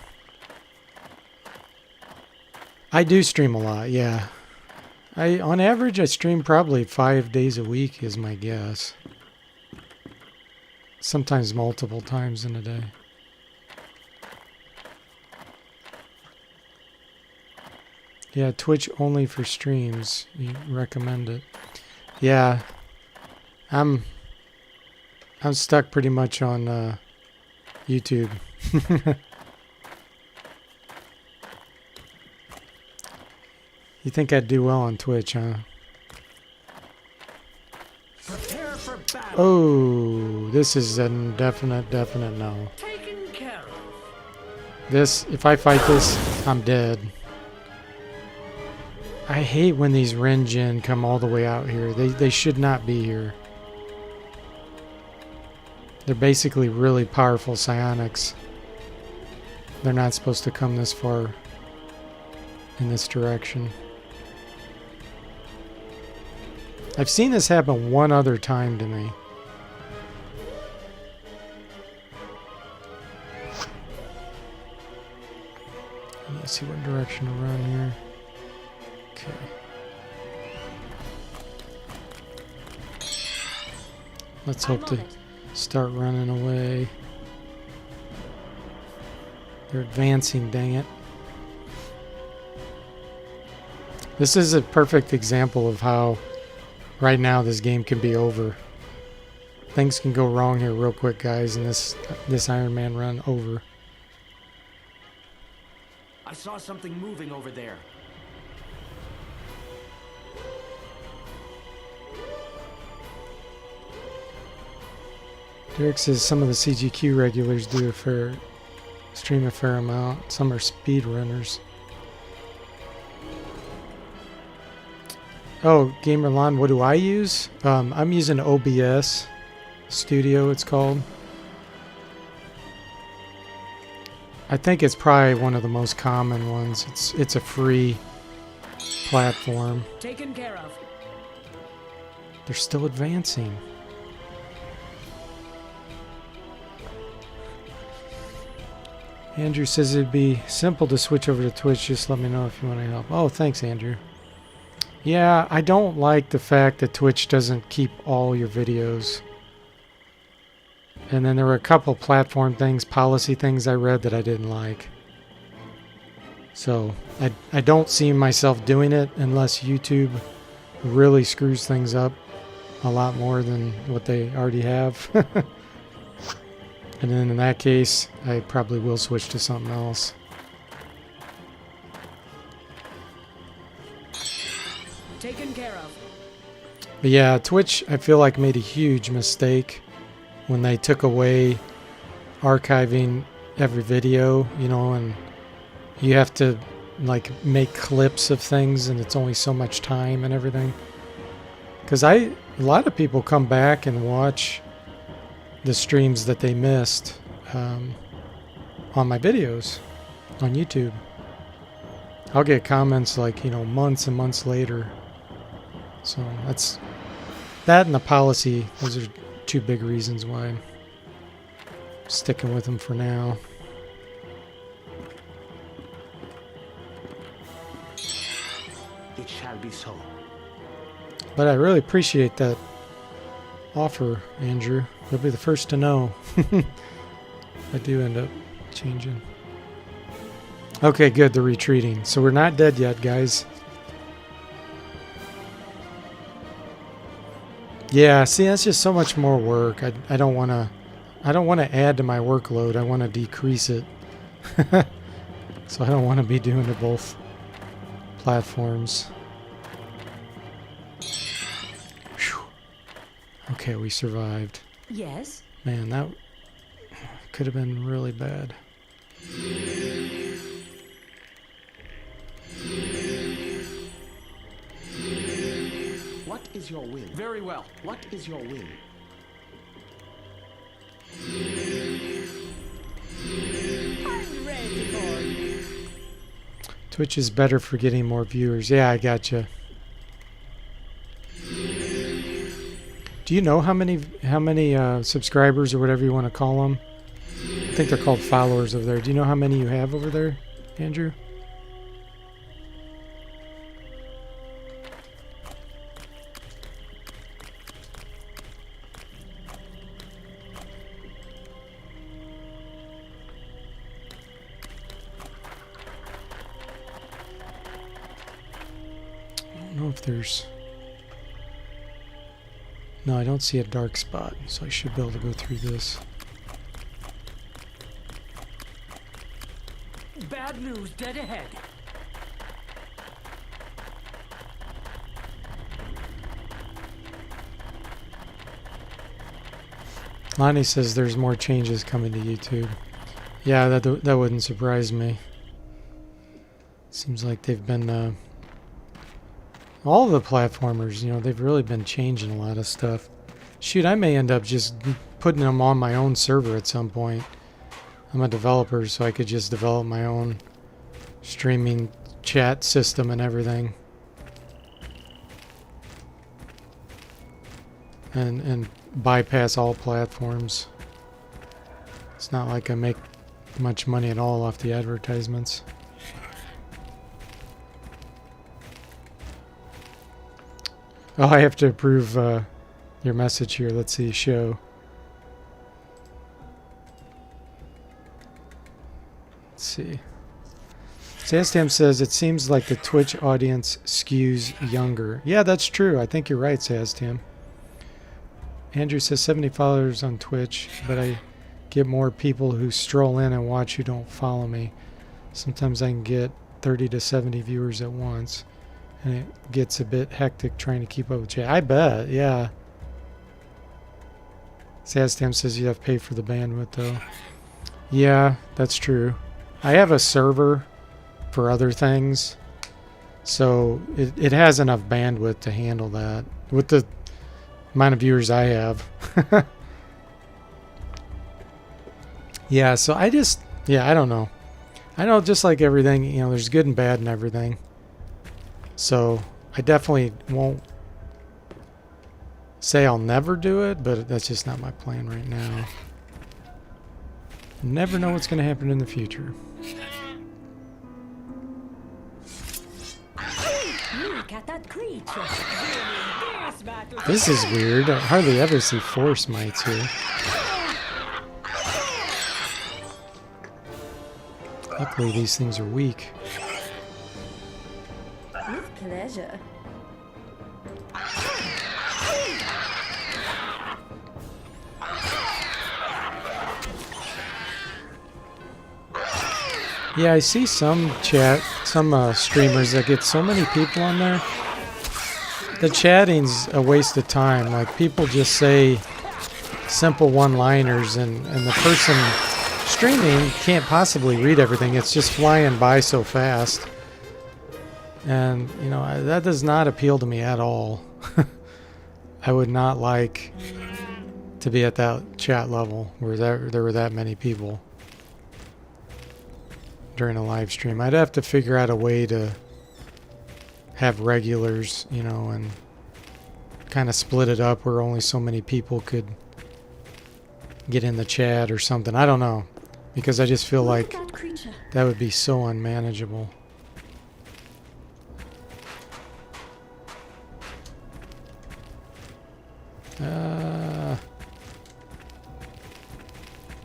I do stream a lot, yeah. On average, I stream probably 5 days a week is my guess. Sometimes multiple times in a day. Yeah, Twitch only for streams. You recommend it. Yeah. I'm stuck pretty much on YouTube. You think I'd do well on Twitch, huh? Prepare for battle. Oh, this is a definite no. Taken care of. This, if I fight this, I'm dead. I hate when these Renjin come all the way out here. They should not be here. They're basically really powerful psionics. They're not supposed to come this far in this direction. I've seen this happen one other time to me. Let's see what direction to run here. Okay. Let's hope to start running away. They're advancing, dang it. This is a perfect example of how right now this game can be over. Things can go wrong here real quick, guys, and this Iron Man run over. I saw something moving over there. Derek says some of the CGQ regulars do stream a fair amount. Some are speedrunners. Oh, Gamerlon, what do I use? I'm using OBS Studio, it's called. I think it's probably one of the most common ones. It's a free platform. Taken care of. They're still advancing. Andrew says it'd be simple to switch over to Twitch. Just let me know if you want to help. Oh, thanks, Andrew. Yeah, I don't like the fact that Twitch doesn't keep all your videos. And then there were a couple platform things, policy things I read that I didn't like. So I don't see myself doing it unless YouTube really screws things up a lot more than what they already have. And then in that case, I probably will switch to something else. Taken care of. But yeah, Twitch, I feel like made a huge mistake when they took away archiving every video, you know, and you have to like make clips of things and it's only so much time and everything. Because a lot of people come back and watch the streams that they missed on my videos on YouTube. I'll get comments like, you know, months and months later. So that's that and the policy. Those are two big reasons why I'm sticking with them for now. It shall be so. But I really appreciate that offer, Andrew. You'll be the first to know. I do end up changing. Okay, good. They're retreating. So we're not dead yet, guys. Yeah, see, that's just so much more work. I don't want to add to my workload. I want to decrease it. So I don't want to be doing to both platforms. Whew. Okay, we survived. Yes? Man, that could have been really bad. What is your will? Very well. What is your will? I'm ready for you. Twitch is better for getting more viewers. Yeah, I gotcha. Do you know how many subscribers or whatever you want to call them? I think they're called followers over there. Do you know how many you have over there, Andrew? I don't know if there's... No, I don't see a dark spot, so I should be able to go through this. Bad news dead ahead. Lonnie says there's more changes coming to YouTube. Yeah, that wouldn't surprise me. Seems like they've been... all the platformers, you know, they've really been changing a lot of stuff. Shoot, I may end up just putting them on my own server at some point. I'm a developer, so I could just develop my own streaming chat system and everything. And bypass all platforms. It's not like I make much money at all off the advertisements. Oh, I have to approve your message here. Let's see. Show. Let's see. Sastam says it seems like the Twitch audience skews younger. Yeah, that's true. I think you're right, Sastam. Andrew says 70 followers on Twitch, but I get more people who stroll in and watch who don't follow me. Sometimes I can get 30 to 70 viewers at once, and it gets a bit hectic trying to keep up with chat. I bet, yeah. Sastam says you have to pay for the bandwidth, though. Yeah, that's true. I have a server for other things, so it has enough bandwidth to handle that with the amount of viewers I have. Yeah, so I don't know. I know, just like everything, you know, there's good and bad in everything. So I definitely won't say I'll never do it, but that's just not my plan right now. Never know what's going to happen in the future. Look at that creature. This is weird. I hardly ever see force mites here. Luckily, these things are weak. With pleasure. Yeah, I see some streamers that get so many people on there. The chatting's a waste of time. Like, people just say simple one-liners, and the person streaming can't possibly read everything. It's just flying by so fast. And, you know, that does not appeal to me at all. I would not like to be at that chat level where there were that many people during a live stream. I'd have to figure out a way to have regulars, you know, and kind of split it up where only so many people could get in the chat or something. I don't know, because I just feel like that would be so unmanageable.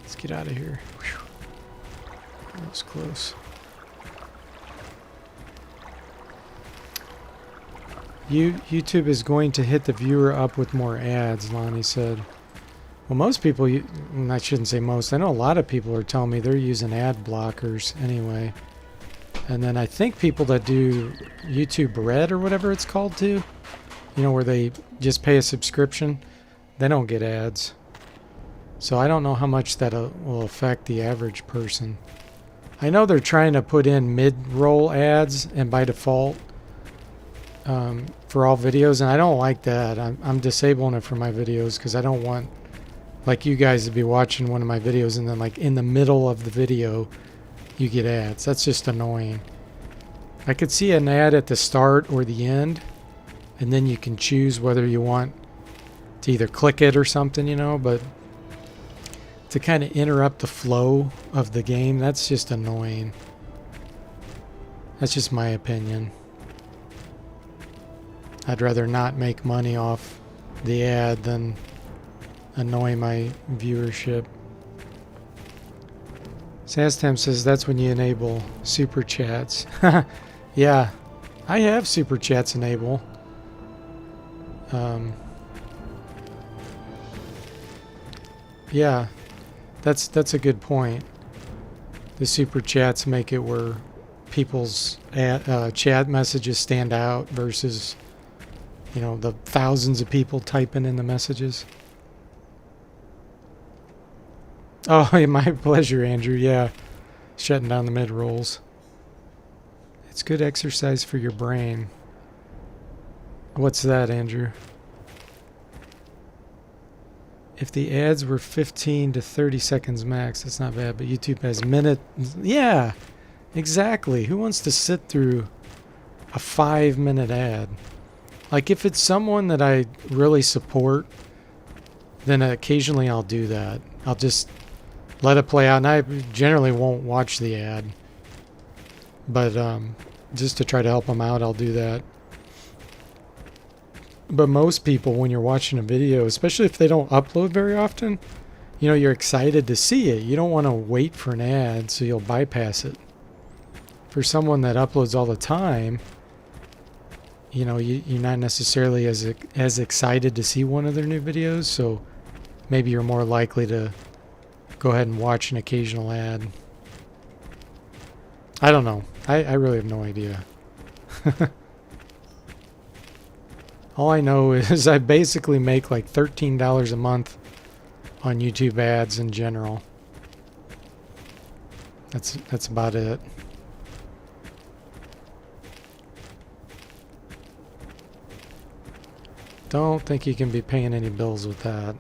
Let's get out of here. Whew. That was close. YouTube is going to hit the viewer up with more ads, Lonnie said. Well, most people, I shouldn't say most, I know a lot of people are telling me they're using ad blockers anyway. And then I think people that do YouTube Red or whatever it's called too, you know, where they just pay a subscription, they don't get ads. So I don't know how much that will affect the average person. I know they're trying to put in mid-roll ads and by default for all videos, and I don't like that. I'm disabling it for my videos because I don't want, like, you guys to be watching one of my videos and then, like, in the middle of the video you get ads. That's just annoying. I could see an ad at the start or the end, and then you can choose whether you want to either click it or something, you know, but to kind of interrupt the flow of the game, that's just annoying. That's just my opinion. I'd rather not make money off the ad than annoy my viewership. Sastam says that's when you enable super chats. Yeah, I have super chats enabled. Yeah, that's a good point. The super chats make it where people's chat messages stand out versus, you know, the thousands of people typing in the messages. Oh, my pleasure, Andrew. Yeah, shutting down the mid-rolls. It's good exercise for your brain. What's that, Andrew? If the ads were 15 to 30 seconds max, that's not bad, but YouTube has minute. Yeah, exactly. Who wants to sit through a 5-minute ad? Like, if it's someone that I really support, then occasionally I'll do that. I'll just let it play out, and I generally won't watch the ad. But just to try to help them out, I'll do that. But most people, when you're watching a video, especially if they don't upload very often, you know, you're excited to see it. You don't want to wait for an ad, so you'll bypass it. For someone that uploads all the time, you know, you're not necessarily as excited to see one of their new videos, so maybe you're more likely to go ahead and watch an occasional ad. I don't know. I really have no idea. All I know is I basically make like $13 a month on YouTube ads in general. That's about it. Don't think you can be paying any bills with that.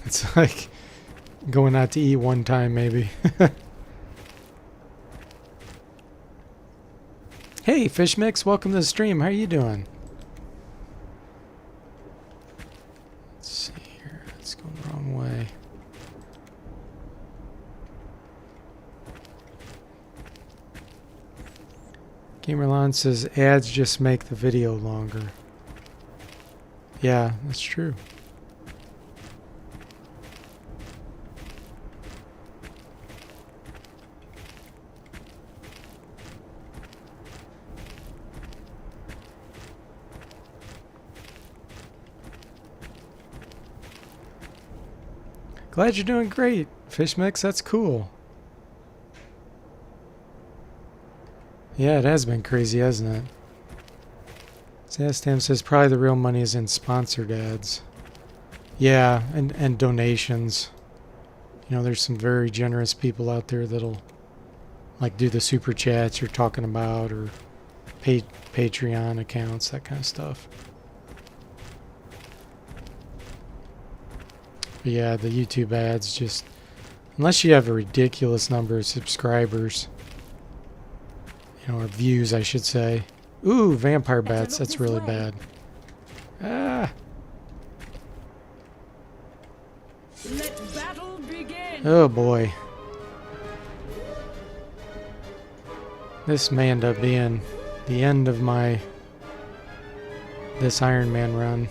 It's like going out to eat one time maybe. Hey, Fish Mix, welcome to the stream. How are you doing? Let's see here. It's going the wrong way. Gamerlon says ads just make the video longer. Yeah, that's true. Glad you're doing great, Fish Mix. That's cool. Yeah, it has been crazy, hasn't it? Zastam says probably the real money is in sponsored ads. Yeah, and donations. You know, there's some very generous people out there that'll like do the super chats you're talking about, or Patreon accounts, that kind of stuff. But yeah, the YouTube ads just, unless you have a ridiculous number of subscribers, you know, or views, I should say. Ooh, vampire bats, that's really bad. Ah. Let battle begin. Oh boy. This may end up being the end of this Iron Man run.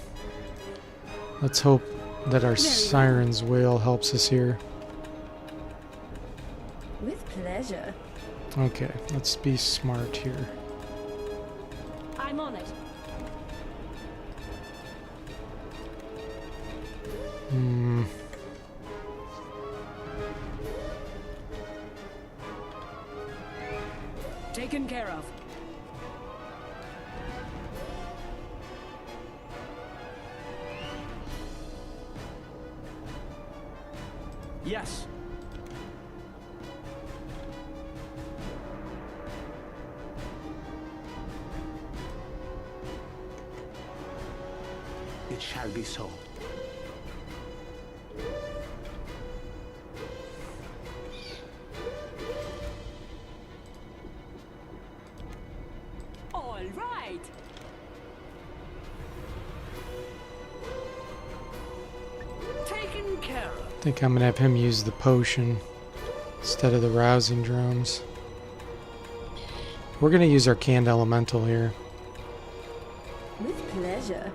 Let's hope that our Siren's Whale helps us here. With pleasure. Okay, let's be smart here. I'm on it. Taken care of. Yes. It shall be so. All right. Taken care of. I think I'm gonna have him use the potion instead of the rousing drums. We're gonna use our canned elemental here. With pleasure.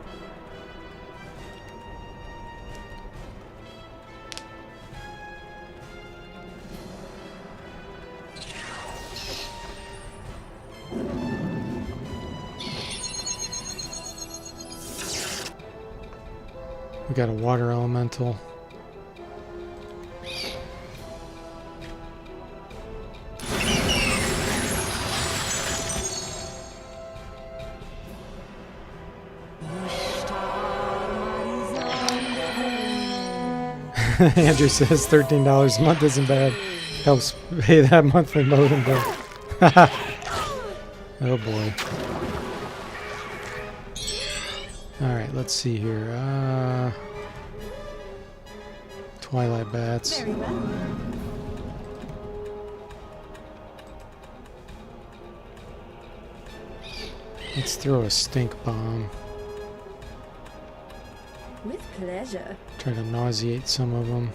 We got a water elemental. Andrew says $13 a month isn't bad. Helps pay that monthly modem bill. Oh boy. Alright, let's see here. Twilight bats. Very well. Let's throw a stink bomb. With pleasure. Try to nauseate some of them.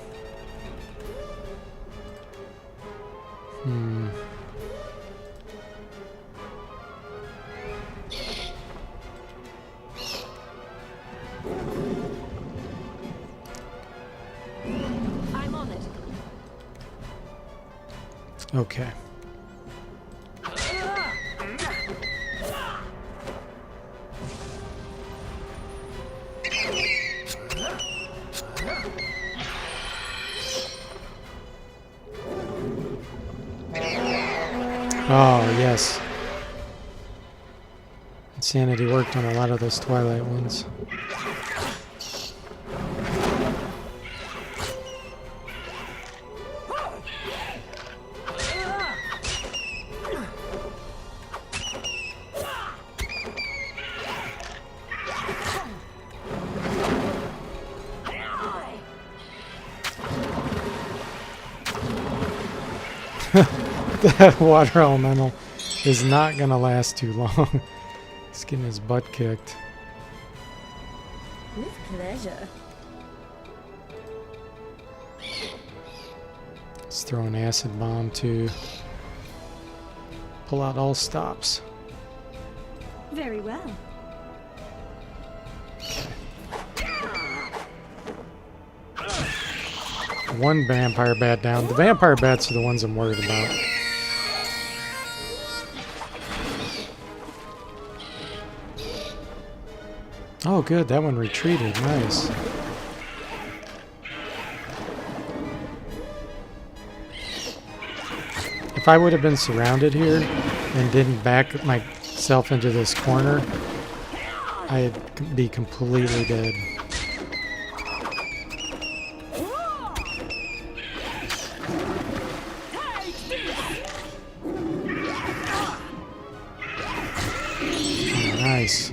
Okay. Oh, yes. Insanity worked on a lot of those Twilight ones. That water elemental is not gonna last too long. He's getting his butt kicked. With pleasure. Let's throw an acid bomb to pull out all stops. Very well. One vampire bat down. The vampire bats are the ones I'm worried about. Oh, good. That one retreated. Nice. If I would have been surrounded here and didn't back myself into this corner, I'd be completely dead. Oh, nice.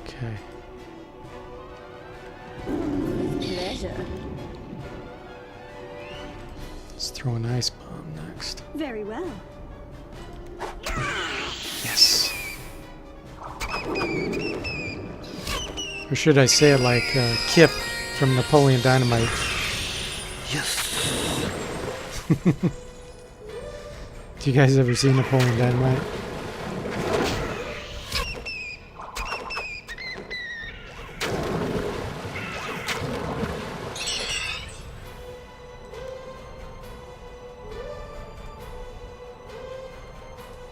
Okay. Pleasure. Let's throw an ice bomb next. Very well. Yes. Or should I say it like Kip from Napoleon Dynamite? Yes. Do you guys ever see Napoleon Dynamite?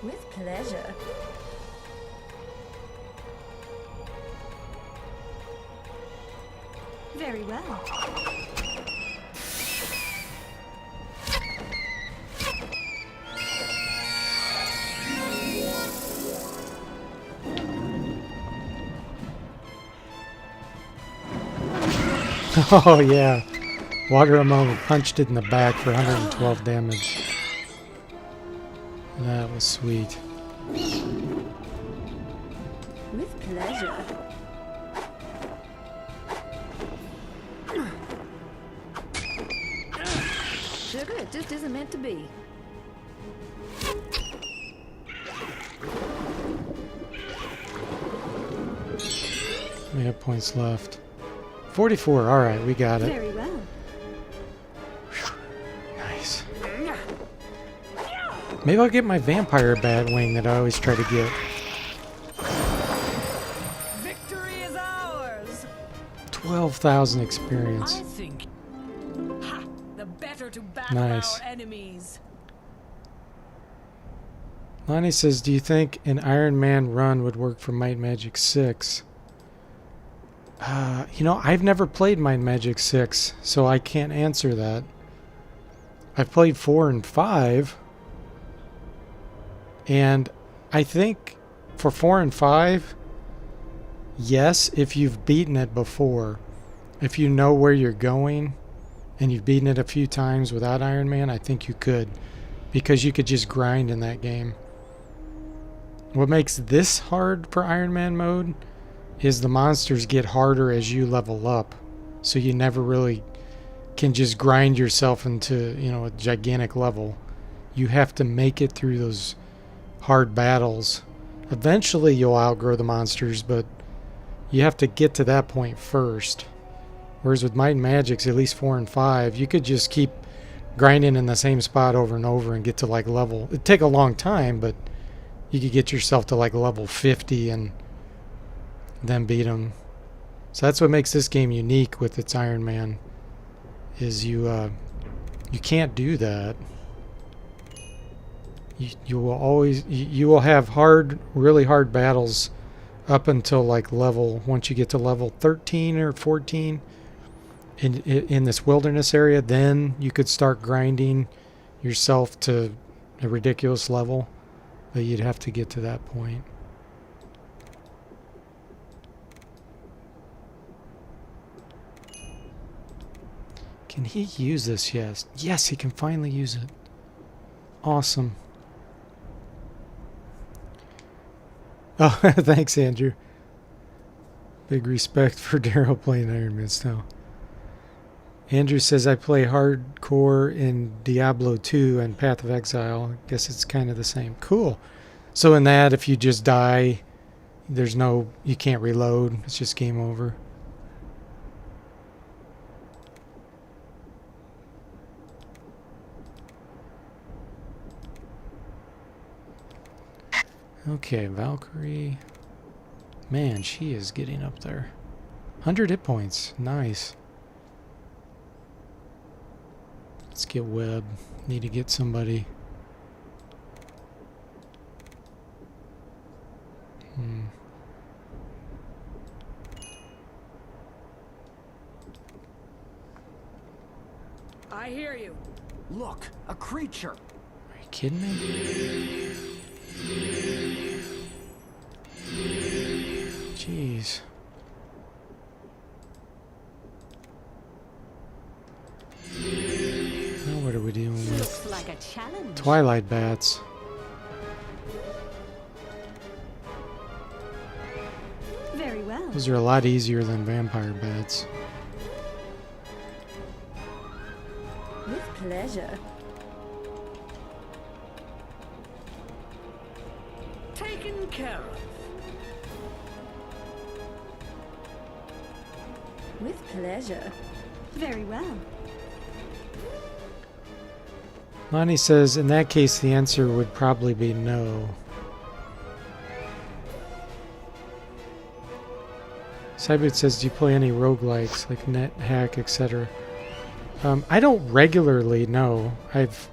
With pleasure. Very well. Oh yeah. Water Elemental punched it in the back for 112 damage. That was sweet. With pleasure. Sugar, it just isn't meant to be. We have points left. 44. All right, we got it. Very well. Nice. Maybe I'll get my vampire bat wing that I always try to get. Victory is ours. 12,000 experience. I think. Ha! The better to battle Nice. our enemies. Lonnie says, do you think an Iron Man run would work for Might and Magic 6? You know, I've never played Might and Magic 6, so I can't answer that. I've played 4 and 5. And I think for 4 and 5, yes, if you've beaten it before. If you know where you're going and you've beaten it a few times without Iron Man, I think you could. Because you could just grind in that game. What makes this hard for Iron Man mode is the monsters get harder as you level up. So you never really can just grind yourself into, you know, a gigantic level. You have to make it through those hard battles. Eventually you'll outgrow the monsters, but you have to get to that point first. Whereas with Might and Magic's, at least 4 and 5, you could just keep grinding in the same spot over and over and get to like level. It'd take a long time, but you could get yourself to like level 50 and then beat them. So that's what makes this game unique with its Iron Man, is you You can't do that. You will always... You will have really hard battles up until like once you get to level 13 or 14 in this wilderness area, then you could start grinding yourself to a ridiculous level, but you'd have to get to that point. Can he use this? Yes. Yes, he can finally use it. Awesome. Oh, thanks, Andrew. Big respect for Daryl playing Iron Man style. Andrew says, I play hardcore in Diablo 2 and Path of Exile. I guess it's kind of the same. Cool. So in that, if you just die, you can't reload. It's just game over. Okay, Valkyrie. Man, she is getting up there. 100 hit points. Nice. Let's get Webb. Need to get somebody. I hear you. Look, a creature. Are you kidding me? Jeez. Now what are we dealing with? Looks like a challenge. Twilight bats. Very well. Those are a lot easier than vampire bats. With pleasure. Taken care of. With pleasure. Very well. Lonnie says, in that case, the answer would probably be no. Cyboot says, do you play any roguelikes, like NetHack, etc.? I don't regularly, no. I've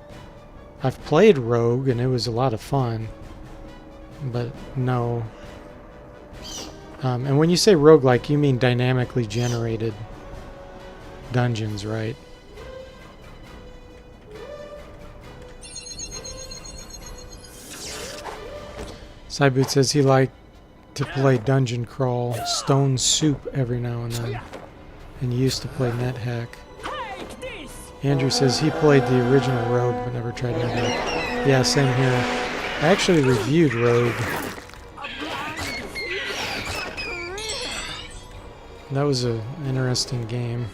played Rogue, and it was a lot of fun. But no. And when you say roguelike, you mean dynamically generated dungeons, right? Cyboot says he liked to play Dungeon Crawl, Stone Soup every now and then, and used to play NetHack. Andrew says he played the original Rogue but never tried NetHack. Yeah, same here. I actually reviewed Rogue. That was an interesting game.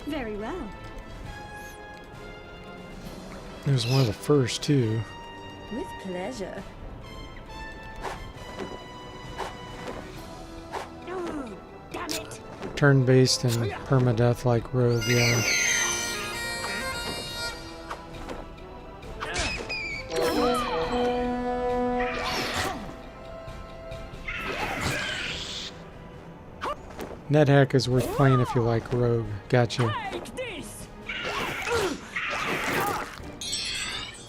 Very well. It was one of the first, too. With pleasure. Oh, damn it. Turn-based and permadeath like Rogue, yeah. NetHack is worth playing if you like Rogue. Gotcha.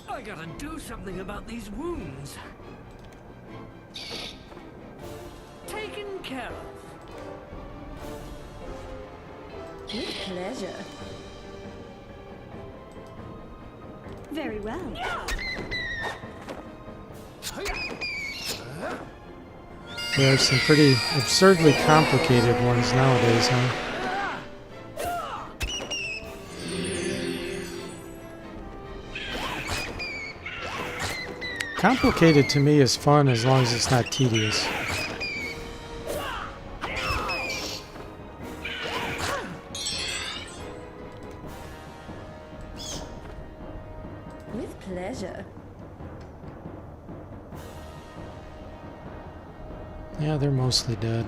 I gotta do something about these wounds. Taken care of. With pleasure. Very well. There's some pretty absurdly complicated ones nowadays, huh? Complicated to me is fun as long as it's not tedious. With pleasure. Yeah, they're mostly dead.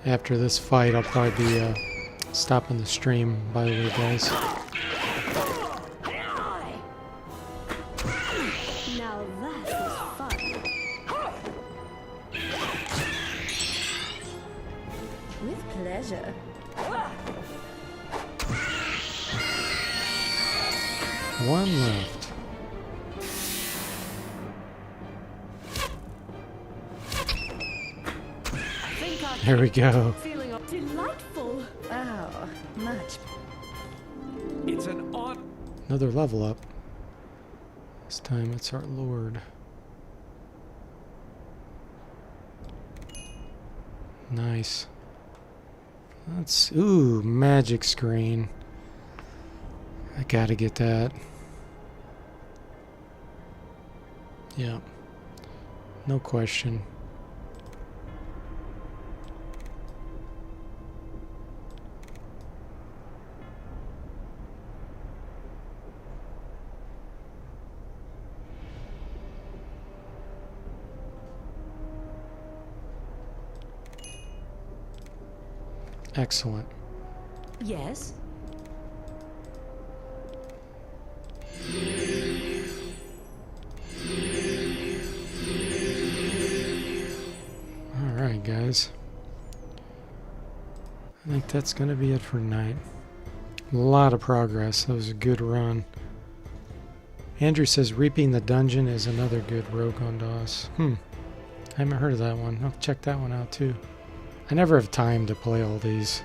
After this fight, I'll probably be stopping the stream, by the way, guys. With pleasure. One left. There we go. Feeling delightful. Oh, much. It's an on. Another level up. This time it's our Lord. Nice. That's, ooh, magic screen. I gotta get that. Yeah. No question. Excellent. Yes? Alright, guys. I think that's going to be it for tonight. A lot of progress. That was a good run. Andrew says Reaping the Dungeon is another good rogue on DOS. I haven't heard of that one. I'll check that one out too. I never have time to play all these.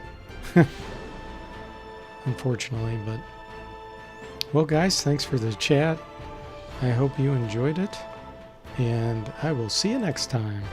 Unfortunately, but... Well, guys, thanks for the chat. I hope you enjoyed it. And I will see you next time.